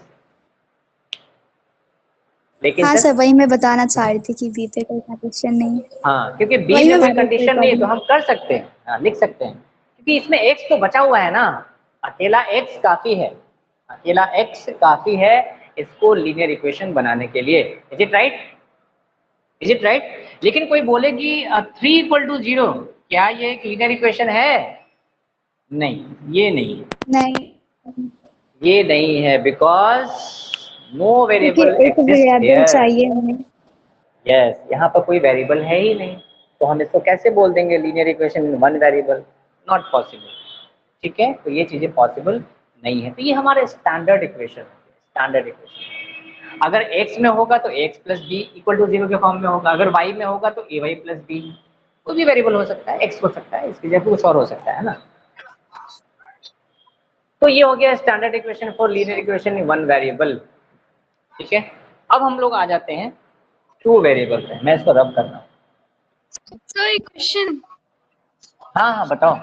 लेकिन हाँ सर, सर, वही मैं बताना चाह रही थी कि बी पे कोई कंडीशन नहीं है। हाँ क्योंकि b वही में मैं कोई बता रही थी कंडीशन नहीं है तो अकॉर्डिंग। हम कर सकते हैं, हाँ लिख सकते हैं, क्योंकि इसमें x तो बचा हुआ है ना। अकेला x काफी है, अकेला x काफी है इसको लीनियर इक्वेशन बनाने के लिए। Is it right? Is it right? लेकिन कोई बोले कि 3 इक्वल टू 0, क्या ये एक लीनियर इक्वेशन है? नहीं, ये नहीं है, नहीं, ये नहीं है, बिकॉज नो क्योंकि वेरिएबल एक एग्जिस्ट वेरिएबल हियर। चाहिए हमें। यस, यहाँ पर कोई वेरिएबल है ही नहीं, तो हम इसको कैसे बोल देंगे linear equation in one variable? Not possible, ठीक है। तो ये चीजें पॉसिबल नहीं है। तो ये हमारे स्टैंडर्ड इक्वेशन है, स्टैंडर्ड इक्वेशन। अगर x में होगा तो x plus B equal to 0 के फॉर्म में होगा, अगर y में होगा तो a y प्लस बी, कोई भी वेरिएबल हो सकता है, x हो सकता है, इसकी जगह कुछ और हो सकता है ना। तो ये हो गया standard equation for linear equation in one variable, ठीक है। अब हम लोग आ जाते हैं टू वेरिएबल पे। मैं इसको रब करता हूँ। सर एक क्वेश्चन। हाँ हाँ बताओ।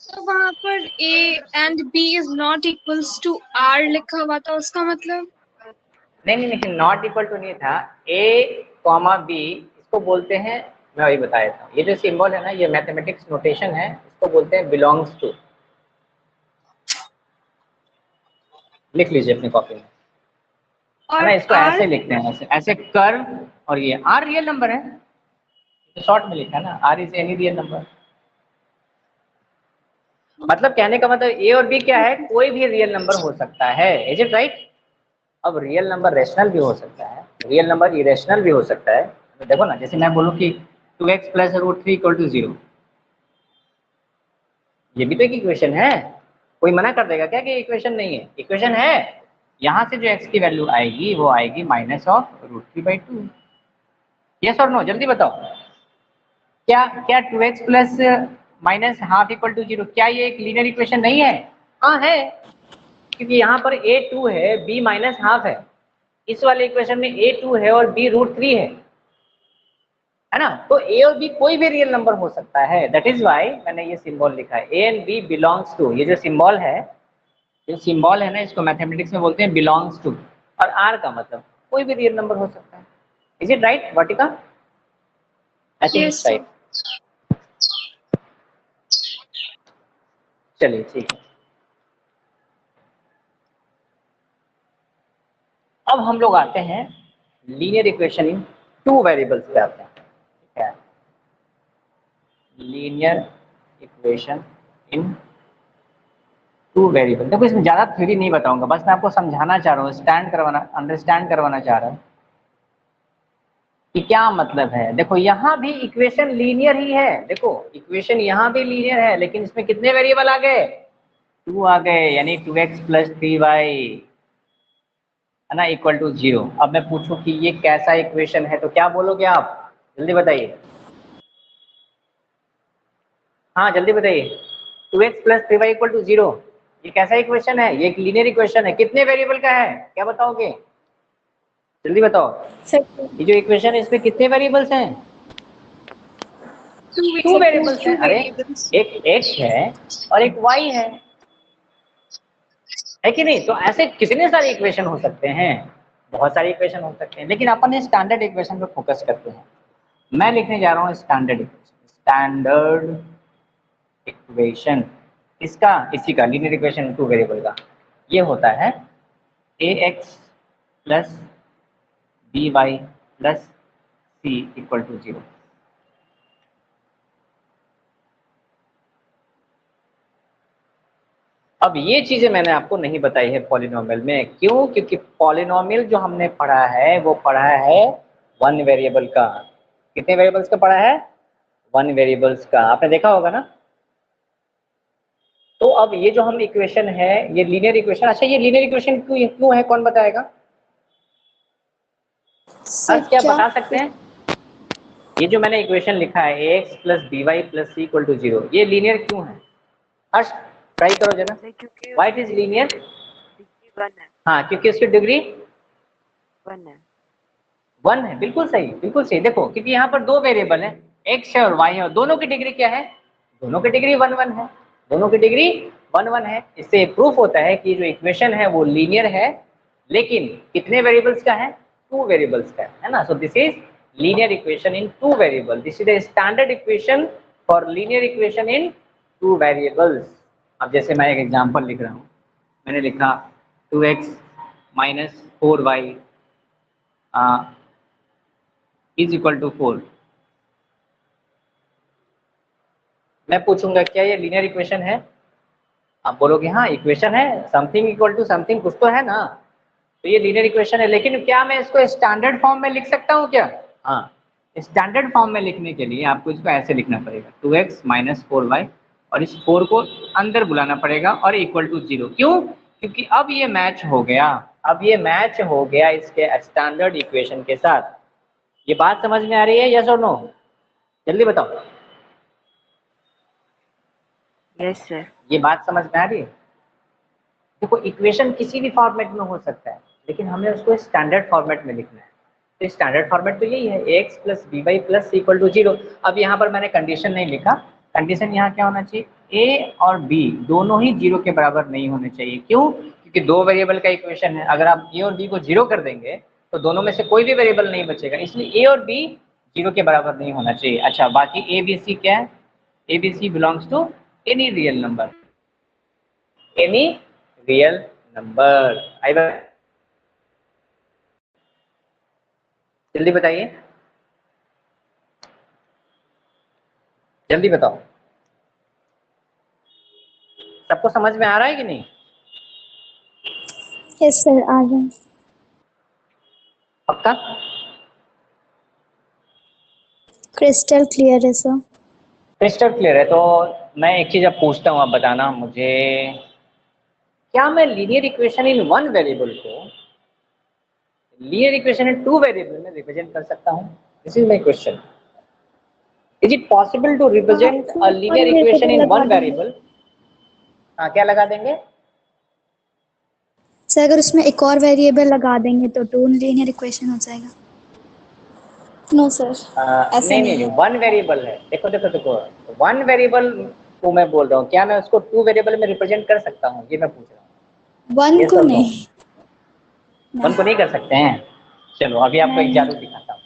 तो वहाँ पर a and b is not equals to r लिखा हुआ था, उसका मतलब? नहीं नहीं नहीं, नॉट इक्वल टू नहीं था, a कॉमा बी इसको बोलते हैं, मैं वही बताया था, ये जो सिंबल है ना, ये मैथमेटिक्स नोटेशन है, इसको बोलते हैं बिलोंग्स टू। लिख लीजिए अपनी कॉपी में, है और ना। इसको r? ऐसे लिखते हैं, ऐसे ऐसे कर्व, और ये आर रियल नंबर है, तो शॉर्ट में लिखा है ना, R is any real number. मतलब कहने का मतलब ए और बी क्या है, कोई भी रियल नंबर हो सकता है। Is it right? अब रियल नंबर रेशनल भी हो सकता है, रियल नंबर इरेशनल भी हो सकता है। तो देखो ना, जैसे मैं बोलूँ कि 2x plus root 3 equal to 0, ये भी तो एक इक्वेशन है। कोई मना कर देगा क्या कि इक्वेशन नहीं है? इक्वेशन है। यहाँ से जो x की वैल्यू आएगी वो आएगी minus of root 3/2। Yes or no, जल्दी बताओ। क्या क्या 2x plus minus half equal to 0, क्या ये एक लीनियर इक्वेशन नहीं है? हाँ है, क्योंकि यहाँ पर a 2 है, b माइनस हाफ है। इस वाले इक्वेशन में a 2 है और b रूट 3 है। है ना। तो ए और बी कोई भी रियल नंबर हो सकता है, दैट इज वाई मैंने ये सिंबल लिखा है A and B belongs to. ये जो सिंबल है, ये सिंबल है ना, इसको मैथमेटिक्स में बोलते हैं बिलोंग्स टू। और आर का मतलब कोई भी रियल नंबर हो सकता है। Is it right Vatika? I think Yes, it's sir. Right. चलिए ठीक है। अब हम लोग आते हैं linear equation in two variables पे आते हैं। ठीक है, linear equation in two variable. देखो इसमें ज्यादा थ्योरी नहीं बताऊंगा, बस मैं आपको समझाना चाह रहा हूँ, अंडरस्टैंड करवाना चाह रहा हूँ कि क्या मतलब है। देखो यहाँ भी इक्वेशन लीनियर ही है, देखो इक्वेशन यहाँ भी लीनियर है, लेकिन इसमें कितने वेरिएबल आ गए? 2 आ गए, यानी 2x + 3y, है ना, = 0। अब मैं पूछूं कि ये कैसा इक्वेशन है तो क्या बोलोगे आप? जल्दी बताइए, हाँ जल्दी बताइए। 2x + 3y = 0, ये कैसा इक्वेशन है? ये एक लीनियर इक्वेशन है। कितने वेरिएबल का है, क्या बताओगे? जल्दी बताओ। सर ये जो इक्वेशन है इसमें कितने वेरिएबल्स हैं? Two 2 variables. वेरिएबल्स हैं। Two अरे variables. एक x है और एक y है कि नहीं? तो ऐसे कितने सारे इक्वेशन हो सकते हैं, बहुत सारे इक्वेशन हो सकते हैं, लेकिन अपन स्टैंडर्ड इक्वेशन पे फोकस करते हैं। मैं लिखने जा रहा हूँ स्टैंडर्ड इक्वेशन। स्टैंडर्ड इक्वेशन इसका, इसी का लीनियर इक्वेशन टू वेरिएबल का, ये होता है ax + by + c = 0। अब ये चीजें मैंने आपको नहीं बताई है पॉलिनोमियल में, क्यों? क्योंकि पॉलिनोमियल जो हमने पढ़ा है वो पढ़ा है 1 वेरिएबल का। कितने वेरिएबल्स का पढ़ा है? 1 वेरिएबल्स का, आपने देखा होगा ना। तो अब ये जो हम इक्वेशन है, ये लीनियर इक्वेशन, अच्छा ये लीनियर इक्वेशन क्यों है, कौन बताएगा? सर क्या क्या? बता सकते हैं? ये जो मैंने इक्वेशन लिखा है ax + by + c = 0, ये लीनियर क्यों है? हर्ष ट्राई करो जरा, सर क्योंकि व्हाई इट उसकी इज लीनियर? डिग्री 1 है। हाँ, क्योंकि उसकी डिग्री 1 है। 1 है। बिल्कुल सही, बिल्कुल सही। देखो क्योंकि यहाँ पर 2 वेरिएबल है, x है और y है, और दोनों की डिग्री क्या है? दोनों की डिग्री 1 1 है, दोनों की डिग्री 1 1 है। इससे प्रूफ होता है कि जो इक्वेशन है वो लीनियर है, लेकिन कितने वेरिएबल्स का है? 2 वेरिएबल्स का है ना। So this is linear equation in 2 variable. This is the standard equation for linear equation in 2 variables. अब जैसे मैं एक एग्जांपल लिख रहा हूँ, मैंने लिखा 2x - 4y = 4। मैं पूछूंगा क्या ये लीनियर इक्वेशन है? आप बोलोगे हाँ इक्वेशन है, समथिंग इक्वल टू समथिंग कुछ तो है ना, तो ये लीनियर इक्वेशन है। लेकिन क्या मैं इसको स्टैंडर्ड फॉर्म में लिख सकता हूँ क्या? हाँ, स्टैंडर्ड फॉर्म में लिखने के लिए आपको इसको ऐसे लिखना पड़ेगा 2x - 4y, और इस 4 को अंदर बुलाना पड़ेगा और = 0। क्यों? क्योंकि अब ये मैच हो गया, अब ये मैच हो गया इसके स्टैंडर्ड इक्वेशन के साथ। ये बात समझ में आ रही है, यस और नो? जल्दी बताओ, यस सर। ये बात समझ में आ रही है? देखो इक्वेशन किसी भी फॉर्मेट में हो सकता है, लेकिन हमें उसको स्टैंडर्ड फॉर्मेट में लिखना है। तो स्टैंडर्ड फॉर्मेट तो यही है ax + by + c = 0। अब यहाँ पर मैंने कंडीशन नहीं लिखा, कंडीशन यहाँ क्या होना चाहिए? a और b दोनों ही 0 के बराबर नहीं होने चाहिए। क्यों? क्योंकि 2 वेरिएबल का इक्वेशन है, अगर आप a और b को 0 कर देंगे तो दोनों में से कोई भी वेरिएबल नहीं बचेगा, इसलिए a और b 0 के बराबर नहीं होना चाहिए। अच्छा, बाकी a b c क्या है? a b c belongs to any real number, any real number. आई बात, जल्दी बताइए, जल्दी बताओ, सबको समझ में आ रहा है कि नहीं? यस सर, आ गए। पक्का? क्रिस्टल क्लियर है सर। क्रिस्टल क्लियर है। तो मैं एक चीज अब पूछता हूँ, आप बताना मुझे, क्या मैं लीनियर इक्वेशन इन 1 वेरिएबल को लीनियर इक्वेशन इन 2 वेरिएबल में रिप्रेजेंट कर सकता हूँ? This is my question. Is it possible to represent a or linear equation variable in लगा 1 देंगे वेरिएबल? हाँ, क्या लगा देंगे? सर, अगर उसमें एक और वेरिएबल लगा देंगे तो टू लीनियर इक्वेशन हो जाएगा। नो सर, ऐसे नहीं नहीं नहीं, है। वन वेरिएबल है। देखो देखो देखो, वन वेरिएबल को मैं बोल रहा हूँ, क्या मैं उसको टू वेरिएबल में रिप्रेजेंट कर सकता हूँ, ये मैं पूछ रहा हूँ। वन यस को और नो? नहीं। वन को नहीं नहीं कर सकते हैं? चलो अभी आपको एक नहीं। जादू दिखाता हूँ,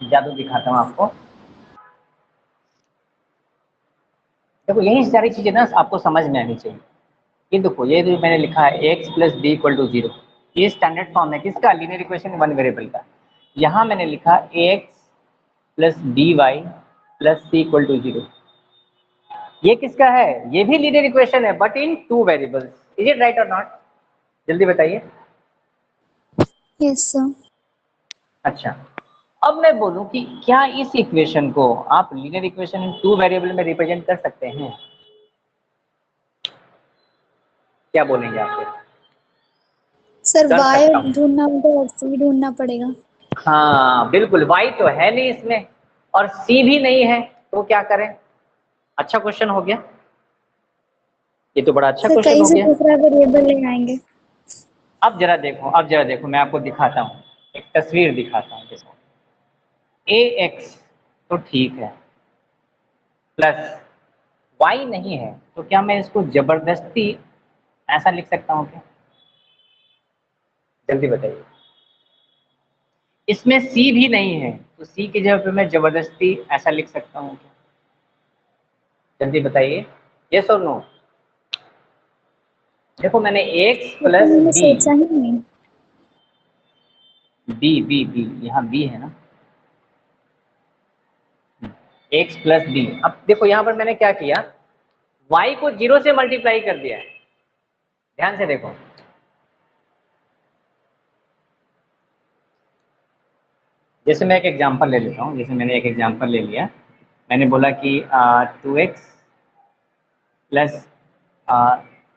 जादू दिखाता हूँ आपको। देखो यही सारी चीजें ना आपको समझ में आनी चाहिए। ये देखो, ये जो मैंने लिखा है X plus B equal to zero, ये स्टैंडर्ड फॉर्म है किसका? लीनियर इक्वेशन वन वेरिएबल का। यहाँ मैंने लिखा X plus B Y plus C equal to zero, ये किसका है? ये भी लीनियर इक्वेशन है but in two variables. Is it right or not? जल्दी बताइए। Yes sir. अच्छा, अब मैं बोलूं कि क्या इस इक्वेशन को आप linear equation in two variable में रिप्रेजेंट कर सकते हैं? क्या बोलेंगे आप फिर? सर कर वाई सकता हूँ। ढूंढना होगा और सी ढूंढना पड़ेगा। हाँ बिल्कुल, वाई तो है नहीं इसमें और सी भी नहीं है, तो क्या करें? अच्छा क्वेश्चन हो गया, ये तो बड़ा अच्छा सर क्वेश्चन कहीं हो से गया। दूसरा वेरिएबल ले आएंगे। अब जरा देखो, अब जरा देखो, मैं आपको दिखाता हूँ, एक तस्वीर दिखाता हूँ। देखो ए एक्स तो ठीक है, प्लस वाई नहीं है, तो क्या मैं इसको जबरदस्ती ऐसा लिख सकता हूँ क्या? जल्दी बताइए। इसमें सी भी नहीं है, तो सी की जगह पे मैं जबरदस्ती ऐसा लिख सकता हूँ क्या? जल्दी बताइए, यस और नो? देखो मैंने एक्स ये तो प्लस मैंने बी, सोचा ही नहीं। बी बी बी यहाँ बी है ना, एक्स प्लस बी। अब देखो यहाँ पर मैंने क्या किया, वाई को जीरो से मल्टीप्लाई कर दिया है। ध्यान से देखो, जैसे मैं एक एग्जांपल ले लेता हूँ, जैसे मैंने एक एग्जांपल ले लिया, मैंने बोला कि 2x plus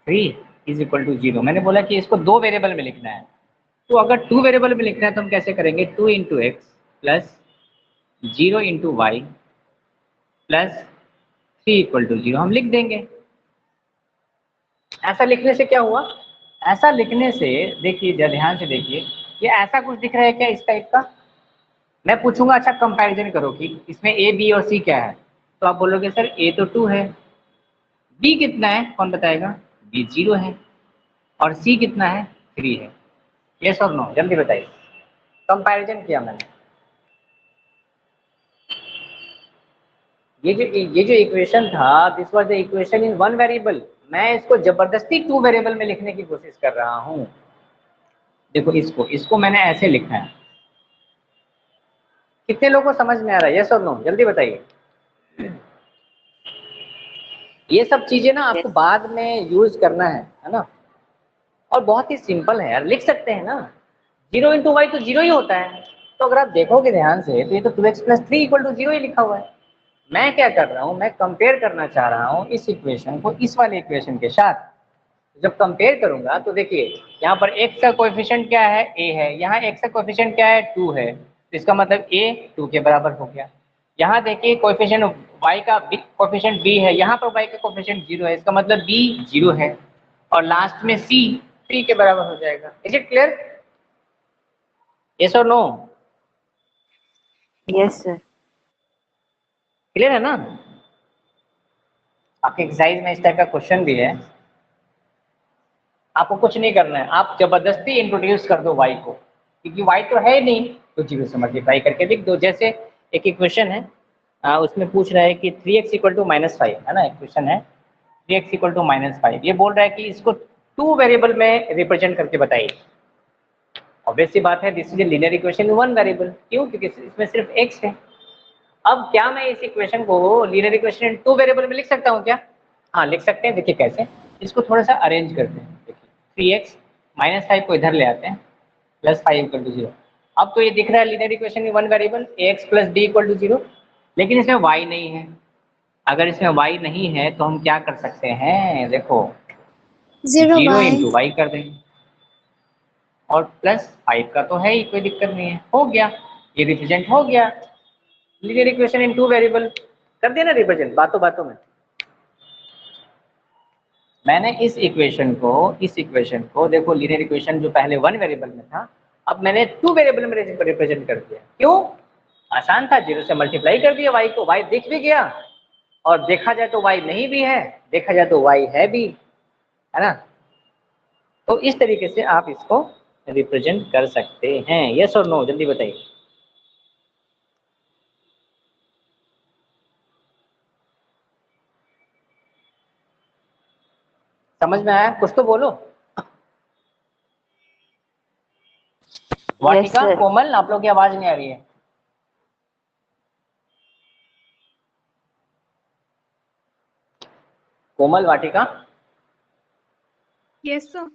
3 is equal to zero. मैंने बोला कि इसको दो वेरिएबल में लिखना है, तो अगर टू वेरिएबल में लिखना है तो हम कैसे करेंगे? 2 into X plus 0 into Y plus 3 equal to zero हम लिख देंगे। ऐसा लिखने से क्या हुआ? ऐसा लिखने से देखिए, जरा ध्यान से देखिए, ये ऐसा कुछ दिख रहा है क्या इस टाइप का? मैं पूछूंगा अच्छा कंपैरिजन करो कि इसमें ए बी और सी क्या है, तो आप बोलोगे सर ए तो 2 है, बी कितना है कौन बताएगा? बी 0 है, और सी कितना है? 3 है। Yes or no? जल्दी बताइए। कंपैरिजन किया मैंने, ये जो इक्वेशन था, this was the equation in one variable, मैं इसको जबरदस्ती टू वेरिएबल में लिखने की कोशिश कर रहा हूँ। देखो इसको मैंने ऐसे लिखा है। कितने लोगों को समझ में आ रहा है? Yes or no? जल्दी बताइए। ये सब चीजें ना आपको यस बाद में यूज करना है ना, और बहुत ही सिंपल है यार, लिख सकते हैं ना। 0 इंटू वाई तो 0 ही होता है, तो अगर आप देखोगे ध्यान से तो ये तो 2x प्लस 3 इक्वल टू 0 ही लिखा हुआ है। मैं क्या कर रहा हूँ, मैं कंपेयर करना चाह रहा हूँ इस इक्वेशन को इस वाले इक्वेशन के साथ। जब कंपेयर करूंगा तो देखिए, यहाँ पर x का कोएफिशिएंट क्या है? a है। यहाँ x का कोएफिशिएंट क्या है? 2 है, तो इसका मतलब a 2 के बराबर हो गया। यहाँ देखिए कोएफिशिएंट y का कोएफिशिएंट b है, यहाँ पर y का कोएफिशिएंट 0 है, इसका मतलब b 0 है, और लास्ट में c 3 के बराबर हो जाएगा। Is it clear? Yes or no? Yes sir. Clear है ना? आपके एक्सरसाइज में इस टाइप का क्वेश्चन भी है, आपको कुछ नहीं करना है, आप जबरदस्ती इंट्रोड्यूस कर दो y को, क्योंकि y तो है ही नहीं, तो 0 से मल्टीप्लाई करके लिख दो। जैसे एक इक्वेशन है, उसमें पूछ रहा है कि 3x इक्वल टू -5 है ना, इक्वेशन है 3x इक्वल टू -5, ये बोल रहा है कि इसको टू वेरिएबल में रिप्रेजेंट करके बताइए। ऑब्वियस सी बात है, this is a linear equation one variable. क्यों? क्योंकि इसमें सिर्फ x है। अब क्या मैं इस इक्वेशन को लीनियर इक्वेशन टू वेरिएबल में लिख सकता हूँ क्या? हाँ लिख सकते हैं। देखिए कैसे, इसको थोड़ा सा अरेंज करते हैं। देखिए 3x -5 को इधर ले आते हैं, प्लस 5 इक्वल टू 0। अब तो ये दिख रहा है लीनियर इक्वेशन में one variable ax plus b equal to 0, लेकिन इसमें y नहीं है। अगर इसमें y नहीं है तो हम क्या कर सकते हैं? देखो 0 0 बाय। इंटू वाई कर देंगे, और प्लस 5 का तो है ही, कोई दिक्कत नहीं है, हो गया, ये रिप्रेजेंट हो गया linear equation in two variable. कर दिया ना रिप्रेजेंट बातों बातों में। मैंने इस इक्वेशन को देखो, लीनियर इक्वेशन जो पहले वन वेरिएबल में था, अब मैंने 2 वेरिएबल में रिप्रेजेंट कर दिया, क्यों? आसान था, 0 से मल्टीप्लाई कर दिया y को, y दिख भी गया, और देखा जाए तो y नहीं भी है, देखा जाए तो y है भी, है ना। तो इस तरीके से आप इसको रिप्रेजेंट कर सकते हैं। यस और नो, जल्दी बताइए। समझ में आया? कुछ तो बोलो। वाटिका, sir. कोमल, आप लोग की आवाज नहीं आ रही है। कोमल, वाटिका, Yes, sir.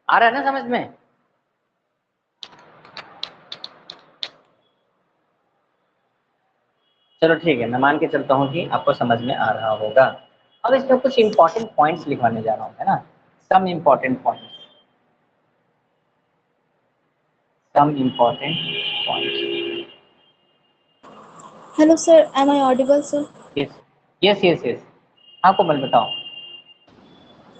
आ रहा है ना समझ में? चलो ठीक है, मैं मान के चलता हूँ कि आपको समझ में आ रहा होगा। अब इसमें कुछ इंपॉर्टेंट पॉइंट्स लिखवाने जा रहा हूँ, है ना। Some important points, some important points. Hello sir, am I audible sir? Yes yes yes yes. हाँ कोमल, बताओ।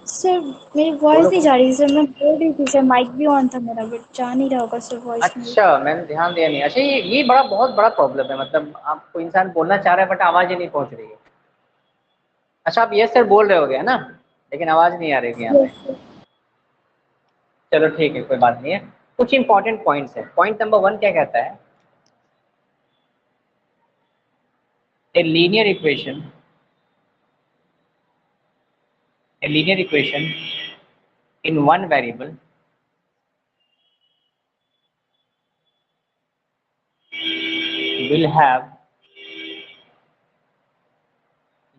सर मेरी बोलो वॉइस नहीं कोमल। जा रही सर, मैं बोल रही थी सर, माइक भी ऑन था मेरा, बट जा नहीं रहा होगा सर वॉइस मेरी। अच्छा, मैंने ध्यान दिया नहीं। अच्छा, ये बड़ा बहुत बड़ा प्रॉब्लम है, मतलब आपको इंसान बोलना चाह रहा है बट आवाज ही नहीं पहुंच रही है। अच्छा, आप यस सर बोल रहे होगे, है ना, लेकिन आवाज नहीं आ रही है यहाँ पे। Yes sir. चलो ठीक है, कोई बात नहीं है। कुछ इंपॉर्टेंट पॉइंट्स है। पॉइंट नंबर 1 क्या कहता है? A linear equation, a linear equation in one variable will have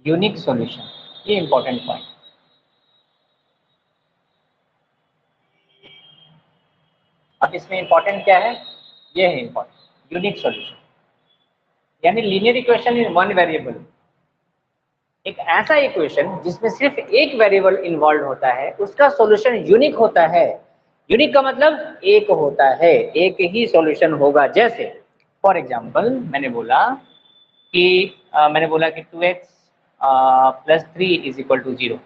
unique solution। ये इंपॉर्टेंट पॉइंट। अब इसमें इंपॉर्टेंट क्या है? ये है इंपॉर्टेंट, यूनिक सॉल्यूशन। यानी linear equation in one variable, एक ऐसा इक्वेशन जिसमें सिर्फ एक वेरिएबल इन्वॉल्व होता है, उसका सॉल्यूशन यूनिक होता है। यूनिक का मतलब एक होता है, एक ही सॉल्यूशन होगा। जैसे फॉर एग्जांपल मैंने बोला कि 2x + 3 = 0।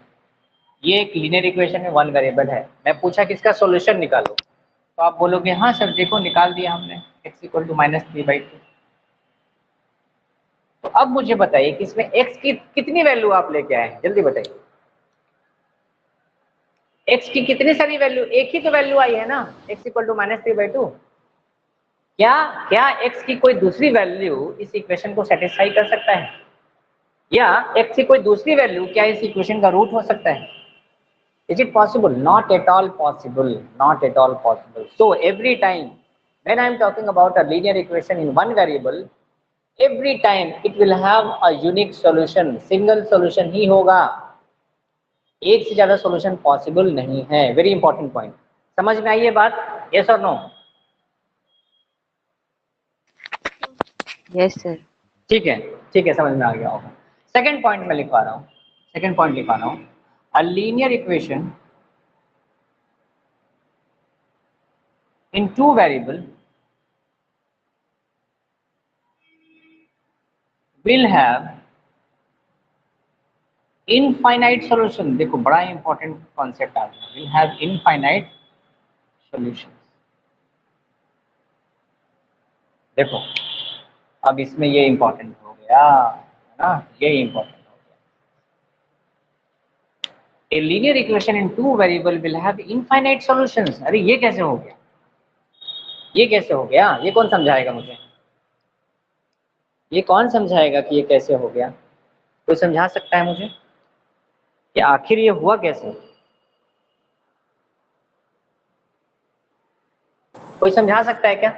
ये एक लीनियर इक्वेशन में वन वेरिएबल है। मैं पूछा कि इसका सॉल्यूशन निकालो, तो आप बोलोगे हाँ सर देखो निकाल दिया हमने, x = -3/2। तो अब मुझे बताइए कि इसमें x की कितनी वैल्यू आप लेके आए हैं, जल्दी बताइए। x की कितनी सारी वैल्यू? एक ही तो वैल्यू आई है ना, x = -3/2। क्या क्या x की कोई दूसरी वैल्यू इस इक्वेशन को सेटिस्फाई कर सकता है? या x की कोई दूसरी वैल्यू क्या इस इक्वेशन का रूट हो सकता है? Is it possible? Not at all possible. Not at all possible. So every time when I am talking about a linear equation in one variable, every time it will have a unique solution. Single solution ही होगा, एक से ज्यादा solution possible नहीं है। Very important point. समझ में आई ये बात? Yes or no? Yes, sir. ठीक है, समझ में आ गया होगा। सेकेंड पॉइंट मैं लिखवा रहा हूँ, सेकेंड पॉइंट लिखवा रहा हूँ। A linear equation in two variable will have infinite solution. देखो बड़ा इंपॉर्टेंट कॉन्सेप्ट आ गया, विल हैव इनफाइनाइट सॉल्यूशन। देखो अब इसमें ये इंपॉर्टेंट हो गया, है ना, ये इंपॉर्टेंट हो गया। A linear equation in two variable will have infinite solutions. अरे ये कैसे हो गया, ये कैसे हो गया? ये कौन समझाएगा मुझे? ये कौन समझाएगा कि ये कैसे हो गया? कोई समझा सकता है मुझे कि आखिर ये हुआ कैसे? कोई समझा सकता है क्या?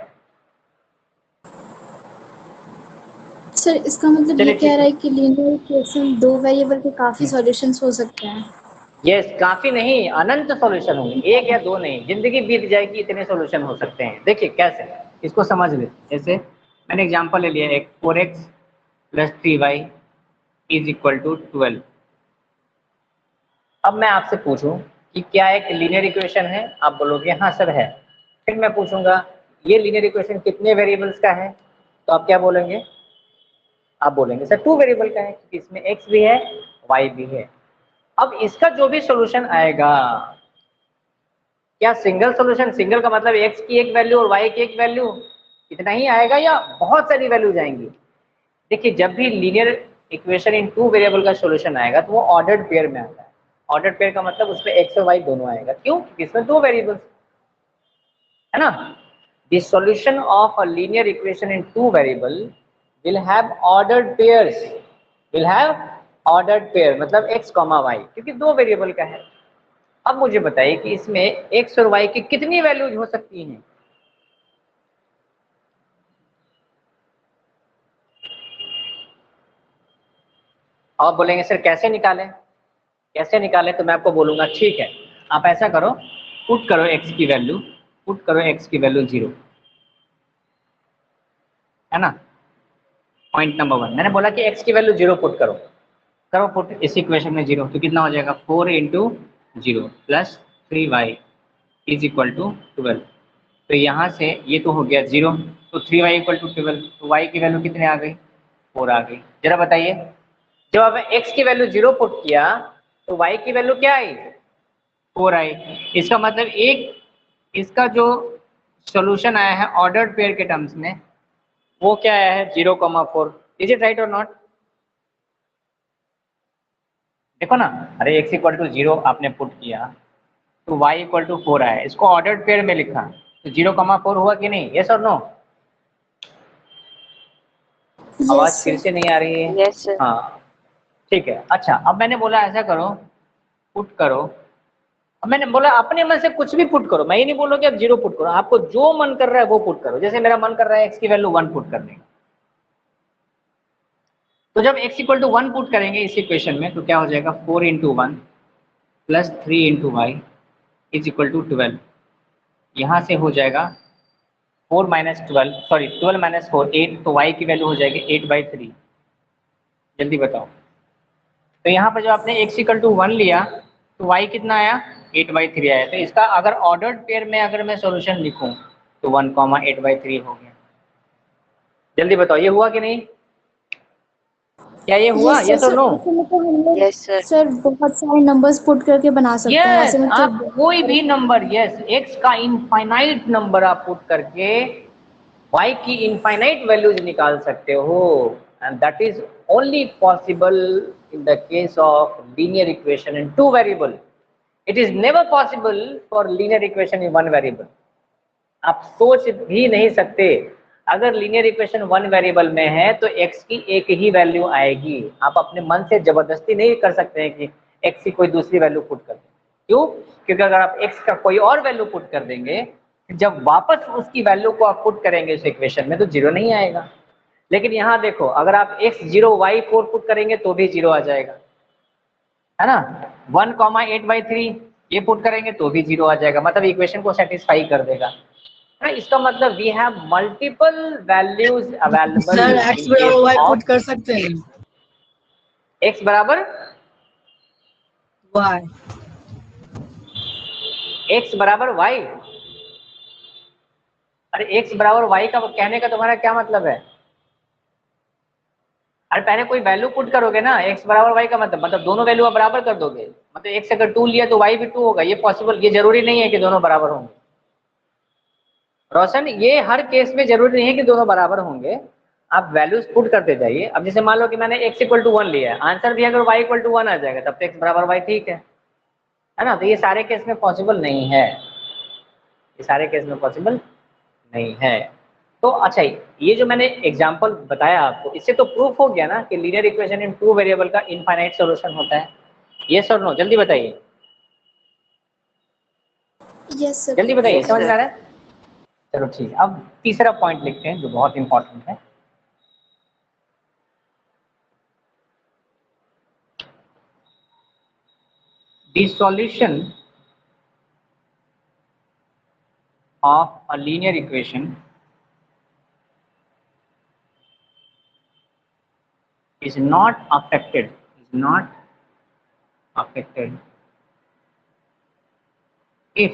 सर इसका मतलब ये चलिए कह ठीक रहा है। है कि लीनियर इक्वेशन दो वेरिएबल के काफी सॉल्यूशंस हो सकते हैं। यस, काफी नहीं, अनंत सॉल्यूशन होंगे, एक या दो नहीं, जिंदगी बीत जाएगी इतने सॉल्यूशन हो सकते हैं। देखिए कैसे, इसको समझ ले। जैसे मैंने एग्जांपल ले लिया, एक 4x + 3y = 12। अब मैं आपसे पूछूं कि क्या एक लीनियर इक्वेशन है? आप बोलोगे हाँ सर है। फिर मैं पूछूंगा ये लीनियर इक्वेशन कितने वेरिएबल्स का है? तो आप क्या बोलेंगे? आप बोलेंगे सर 2 वेरिएबल का है, क्योंकि इसमें x भी है y भी है। अब इसका जो भी सॉल्यूशन आएगा, क्या सिंगल सॉल्यूशन, सिंगल का मतलब x की एक वैल्यू और y की एक वैल्यू, इतना ही आएगा या बहुत सारी वैल्यू जाएंगी? देखिए जब भी linear equation in two variable का सॉल्यूशन आएगा तो वो ऑर्डर्ड पेयर में आता है। ऑर्डर्ड पेयर का मतलब उसमें x और y दोनों आएगा। क्यों? क्योंकि इसमें दो वेरिएबल्स है ना। The solution of a linear equation in two variable will have ordered pairs, will have ordered pair मतलब x, y, क्योंकि दो वेरिएबल का है। अब मुझे बताइए कि इसमें x और y की कितनी वैल्यूज हो सकती हैं? आप बोलेंगे सर कैसे निकालें, कैसे निकालें? तो मैं आपको बोलूंगा ठीक है, आप ऐसा करो, पुट करो x की वैल्यू, पुट करो x की वैल्यू 0, है ना। पॉइंट नंबर 1 मैंने बोला कि x की वैल्यू 0 पुट करो, करो पुट इस इक्वेशन में 0, तो कितना हो जाएगा 4 into 0 plus 3y is equal to 12। तो यहाँ से ये तो हो गया 0, तो 3y इक्वल टू 12, तो y की वैल्यू कितने आ गई? 4 आ गई। जरा बताइए जब आपने x की वैल्यू 0 पुट किया तो y की वैल्यू क्या आई? 4 आई। इसका मतलब एक इसका जो सॉल्यूशन आया है ऑर्डर्ड पेयर के टर्म्स में वो क्या आया है 0,4। Is it right or not? देखो ना, अरे x इक्वल टू 0 आपने पुट किया तो y इक्वल टू 4 आया, इसको ऑर्डर्ड पेयर में लिखा तो 0,4 हुआ कि नहीं? Yes or no? आवाज यस फिर से नहीं आ रही है? Yes sir. हाँ ठीक है। अच्छा अब मैंने बोला ऐसा करो, पुट करो। अब मैंने बोला अपने मन से कुछ भी पुट करो, मैं ये नहीं बोल रहा कि आप 0 पुट करो, आपको जो मन कर रहा है वो पुट करो। जैसे मेरा मन कर रहा है x की वैल्यू 1 पुट करने का, तो जब x इक्वल टू 1 पुट करेंगे इस इक्वेशन में तो क्या हो जाएगा 4 into 1 plus 3 into Y is equal to 12। यहाँ से हो जाएगा 4 माइनस 12, सॉरी 12 माइनस 4 8, तो y की वैल्यू हो जाएगी 8/3। जल्दी बताओ। तो यहाँ पर जब आपने x इक्वल टू 1 लिया तो y कितना आया 8/3 आया। तो इसका अगर ऑर्डर्ड पेयर में अगर मैं सॉल्यूशन लिखूं तो 1,8/3 हो गया। जल्दी बताओ ये हुआ कि नहीं? क्या ये हुआ? यस यस और सर, नो? ऐसे मतलब हम लोग यस सर। सर बहुत सारे नंबर्स पुट करके बना सकते हैं यस ऐसे आप मतलब। कोई भी नंबर, यस x का इनफाइनाइट नंबर आप पुट करके y की इनफाइनाइट वैल्यूज निकाल सकते हो, and that is only possible in the case of linear equation in two variable. It is never possible for linear equation in one variable. आप सोच भी नहीं सकते, अगर लीनियर इक्वेशन वन वेरिएबल में है तो x की एक ही वैल्यू आएगी। आप अपने मन से जबरदस्ती नहीं कर सकते हैं कि x की कोई दूसरी वैल्यू पुट कर दें। क्यों? क्योंकि अगर आप x का कोई और वैल्यू पुट कर देंगे, जब वापस उसकी वैल्यू को आप पुट करेंगे इस इक्वेशन में तो 0 नहीं आएगा। लेकिन यहाँ देखो अगर आप x0 y4 पुट करेंगे तो भी 0 आ जाएगा, है ना। 1,8/3 ये पुट करेंगे तो भी 0 आ जाएगा, मतलब इक्वेशन को सेटिस्फाई कर देगा। है, इसका मतलब we have multiple values available sir in x बराबर केस y ऑफ पुट कर सकते हैं x बराबर y। x बराबर y। अरे x बराबर y का कहने का तुम्हारा क्या मतलब है? अरे पहले कोई वैल्यू पुट करोगे ना, x बराबर y का मतलब दोनों वैल्यू आप बराबर कर दोगे। मतलब x अगर 2 लिया तो y भी 2 होगा। ये पॉसिबल, ये जरूरी नहीं है कि दोनों बराबर होंगे रोशन, ये हर केस में जरूरी नहीं है कि दोनों बराबर होंगे। आप वैल्यूज पुट करते जाइए। अब जैसे मान लो कि मैंने x इक्वल टू 1 लिया है, आंसर भी अगर y इक्वल टू 1 आ जाएगा तब तो x बराबर y ठीक है ना। तो ये सारे केस में पॉसिबल नहीं है, ये सारे केस में पॉसिबल नहीं है। तो अच्छा ये जो मैंने एग्जांपल बताया आपको, इससे तो प्रूफ हो गया ना कि linear equation in two variable का इनफाइनाइट सॉल्यूशन होता है। Yes or no? जल्दी बताइए, यस सर। जल्दी बताइए, यस समझ में आ सर। रहा है? चलो ठीक है, अब तीसरा पॉइंट लिखते हैं जो बहुत इंपॉर्टेंट है। The solution of a linear equation is not affected if,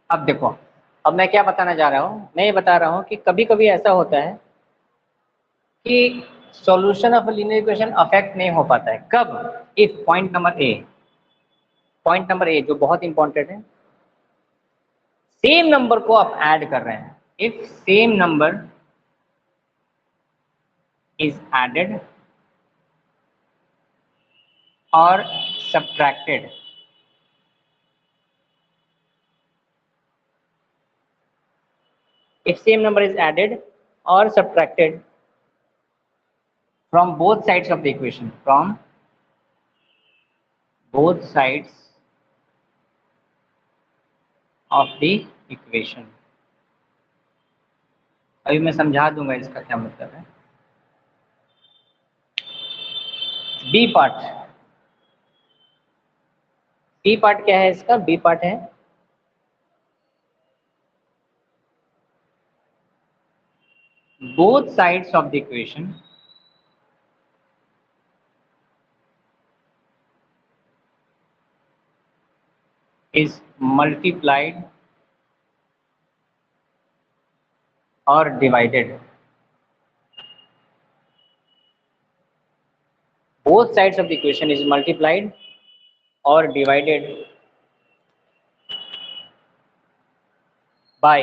अब देखो, अब मैं क्या बताना जा रहा हूँ, मैं ये बता रहा हूँ कि कभी कभी ऐसा होता है कि solution of linear equation affect नहीं हो पाता है। कब? इफ पॉइंट नंबर ए जो बहुत इंपॉर्टेंट है, सेम नंबर को आप ऐड कर रहे हैं, if same number is added or subtracted, if same number is added or subtracted from both sides of the equation, from both sides of the equation. अभी मैं समझा दूंगा इसका क्या मतलब है। बी पार्ट, बी पार्ट क्या है इसका? बी पार्ट है both sides of the equation is multiplied or divided. Both sides of the equation is multiplied or divided by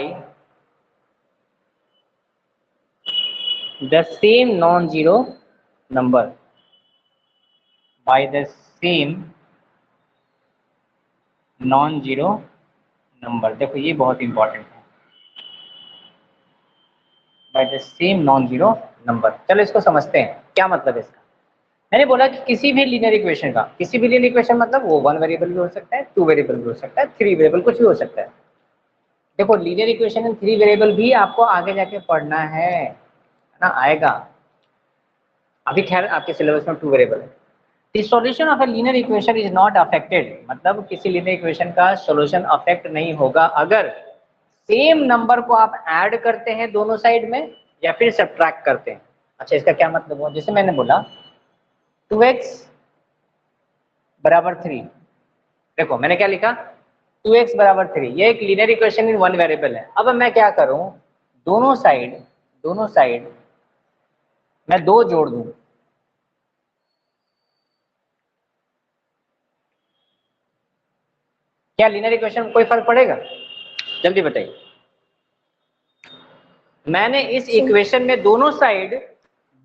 the same non-zero number, by the same non-zero number. देखो ये बहुत इंपॉर्टेंट है, by the same non-zero number. चलो इसको समझते हैं क्या मतलब है इसका। मैंने बोला कि किसी भी लीनियर इक्वेशन का, किसी भी लीनियर इक्वेशन मतलब वो 1 वेरिएबल भी हो सकता है, 2 वेरिएबल भी हो सकता है, 3 वेरिएबल कुछ भी हो सकता है। देखो लीनियर इक्वेशन में 3 वेरिएबल भी आपको आगे जाके पढ़ना है ना, आएगा। अभी खैर आपके सिलेबस में 2 वेरिएबल है। The solution of a linear equation is not affected, मतलब किसी लीनियर इक्वेशन का सॉल्यूशन अफेक्ट नहीं होगा अगर सेम नंबर को आप ऐड करते हैं दोनों साइड में या फिर सब्ट्रैक्ट करते हैं। अच्छा इसका क्या मतलब हुआ? जैसे मैंने बोला 2x बराबर 3, देखो मैंने क्या लिखा 2x बराबर 3, ये एक लीनियर इक्वेशन इन 1 वेरिएबल है। अब मैं क्या करूं, दोनों साइड मैं 2 जोड़ दूं, क्या लीनियर इक्वेशन में कोई फर्क पड़ेगा? जल्दी बताइए। मैंने इस इक्वेशन में दोनों साइड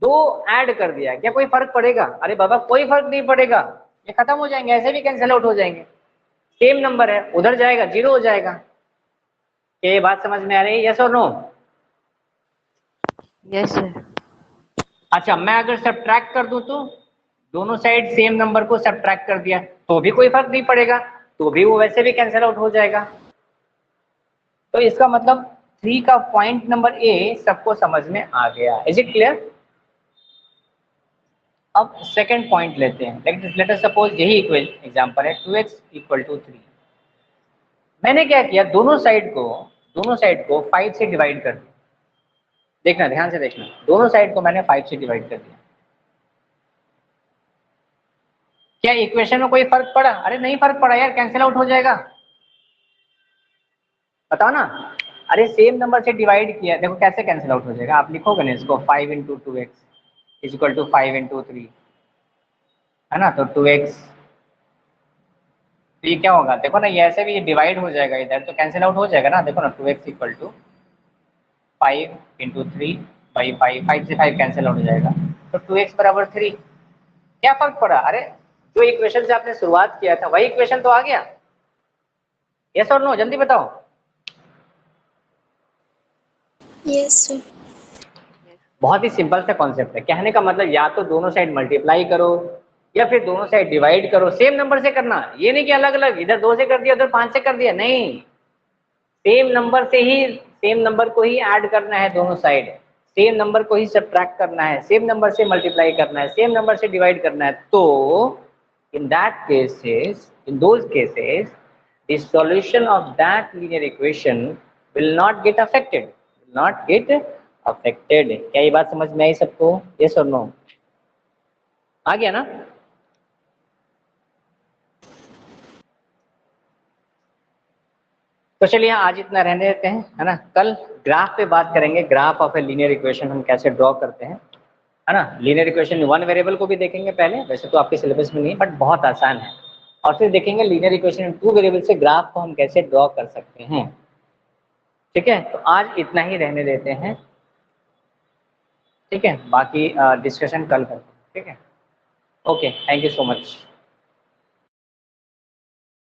2 ऐड कर दिया, क्या कोई फर्क पड़ेगा? अरे बाबा कोई फर्क नहीं पड़ेगा, ये खत्म हो जाएंगे, ऐसे भी कैंसिल आउट हो जाएंगे। सेम नंबर है, उधर जाएगा 0 हो जाएगा। क्या ये बात समझ में आ रही है? Yes or no? Yes sir. अच्छा मैं अगर सब्ट्रैक्ट कर दूं तो दोनों साइड सेम नंबर को सब्ट्रैक्ट कर दिया तो भी कोई फर्क नहीं पड़ेगा, तो भी वो वैसे भी कैंसिल आउट हो जाएगा। तो इसका मतलब 3 का पॉइंट नंबर ए सबको समझ में आ गया। Is it clear? अब सेकंड पॉइंट लेते हैं। लेट अस सपोज यही एग्जांपल है 2x = 3। मैंने क्या किया, दोनों साइड को 5 से डिवाइड कर दिया। देखना ध्यान से देखना, दोनों साइड को मैंने 5 से डिवाइड कर दिया। क्या इक्वेशन में कोई फर्क पड़ा? अरे नहीं फर्क पड़ा यार, कैंसिल आउट हो जाएगा। बताओ ना। अरे सेम नंबर से डिवाइड किया, देखो कैसे कैंसिल आउट हो जाएगा। आप लिखोगे ना इसको 5 × 2x = 5 × 3, है ना। तो 2x, तो ये क्या होगा, देखो ना ये ऐसे भी ये डिवाइड हो जाएगा इधर, तो कैंसिल आउट हो जाएगा ना। देखो ना 2x = 5 × 3/5, 5 से 5 कैंसिल आउट हो जाएगा, तो 2x बराबर 3। क्या फर्क पड़ा? अरे जो इक्वेशन से आपने शुरुआत किया था वही इक्वेशन तो आ गया। Yes or no? जल्दी बताओ। Yes sir. बहुत ही सिंपल सा कॉन्सेप्ट है। कहने का मतलब या तो दोनों साइड मल्टीप्लाई करो या फिर दोनों साइड डिवाइड करो। सेम नंबर से करना, ये नहीं कि अलग अलग, इधर 2 से कर दिया उधर 5 से कर दिया, नहीं। सेम नंबर को ही ऐड करना है दोनों साइड, सेम नंबर को ही सब्ट्रैक्ट करना है, सेम नंबर से मल्टीप्लाई करना है, सेम नंबर से डिवाइड करना है। तो in those cases the solution of that linear equation will not get affected. क्या ये बात समझ में आई सबको? Yes or no? आ गया ना? तो चलिए आज इतना रहने देते हैं, है ना। कल ग्राफ पे बात करेंगे, graph of a linear equation हम कैसे ड्रॉ करते हैं, है ना। लीनियर इक्वेशन 1 वेरिएबल को भी देखेंगे पहले, वैसे तो आपके सिलेबस में नहीं बट बहुत आसान है। और फिर देखेंगे लीनियर इक्वेशन 2 वेरिएबल से ग्राफ को हम कैसे ड्रॉ कर सकते हैं। ठीक है, तो आज इतना ही रहने देते हैं। ठीक है, बाकी डिस्कशन कल करते हैं। ठीक है, okay, thank you so much.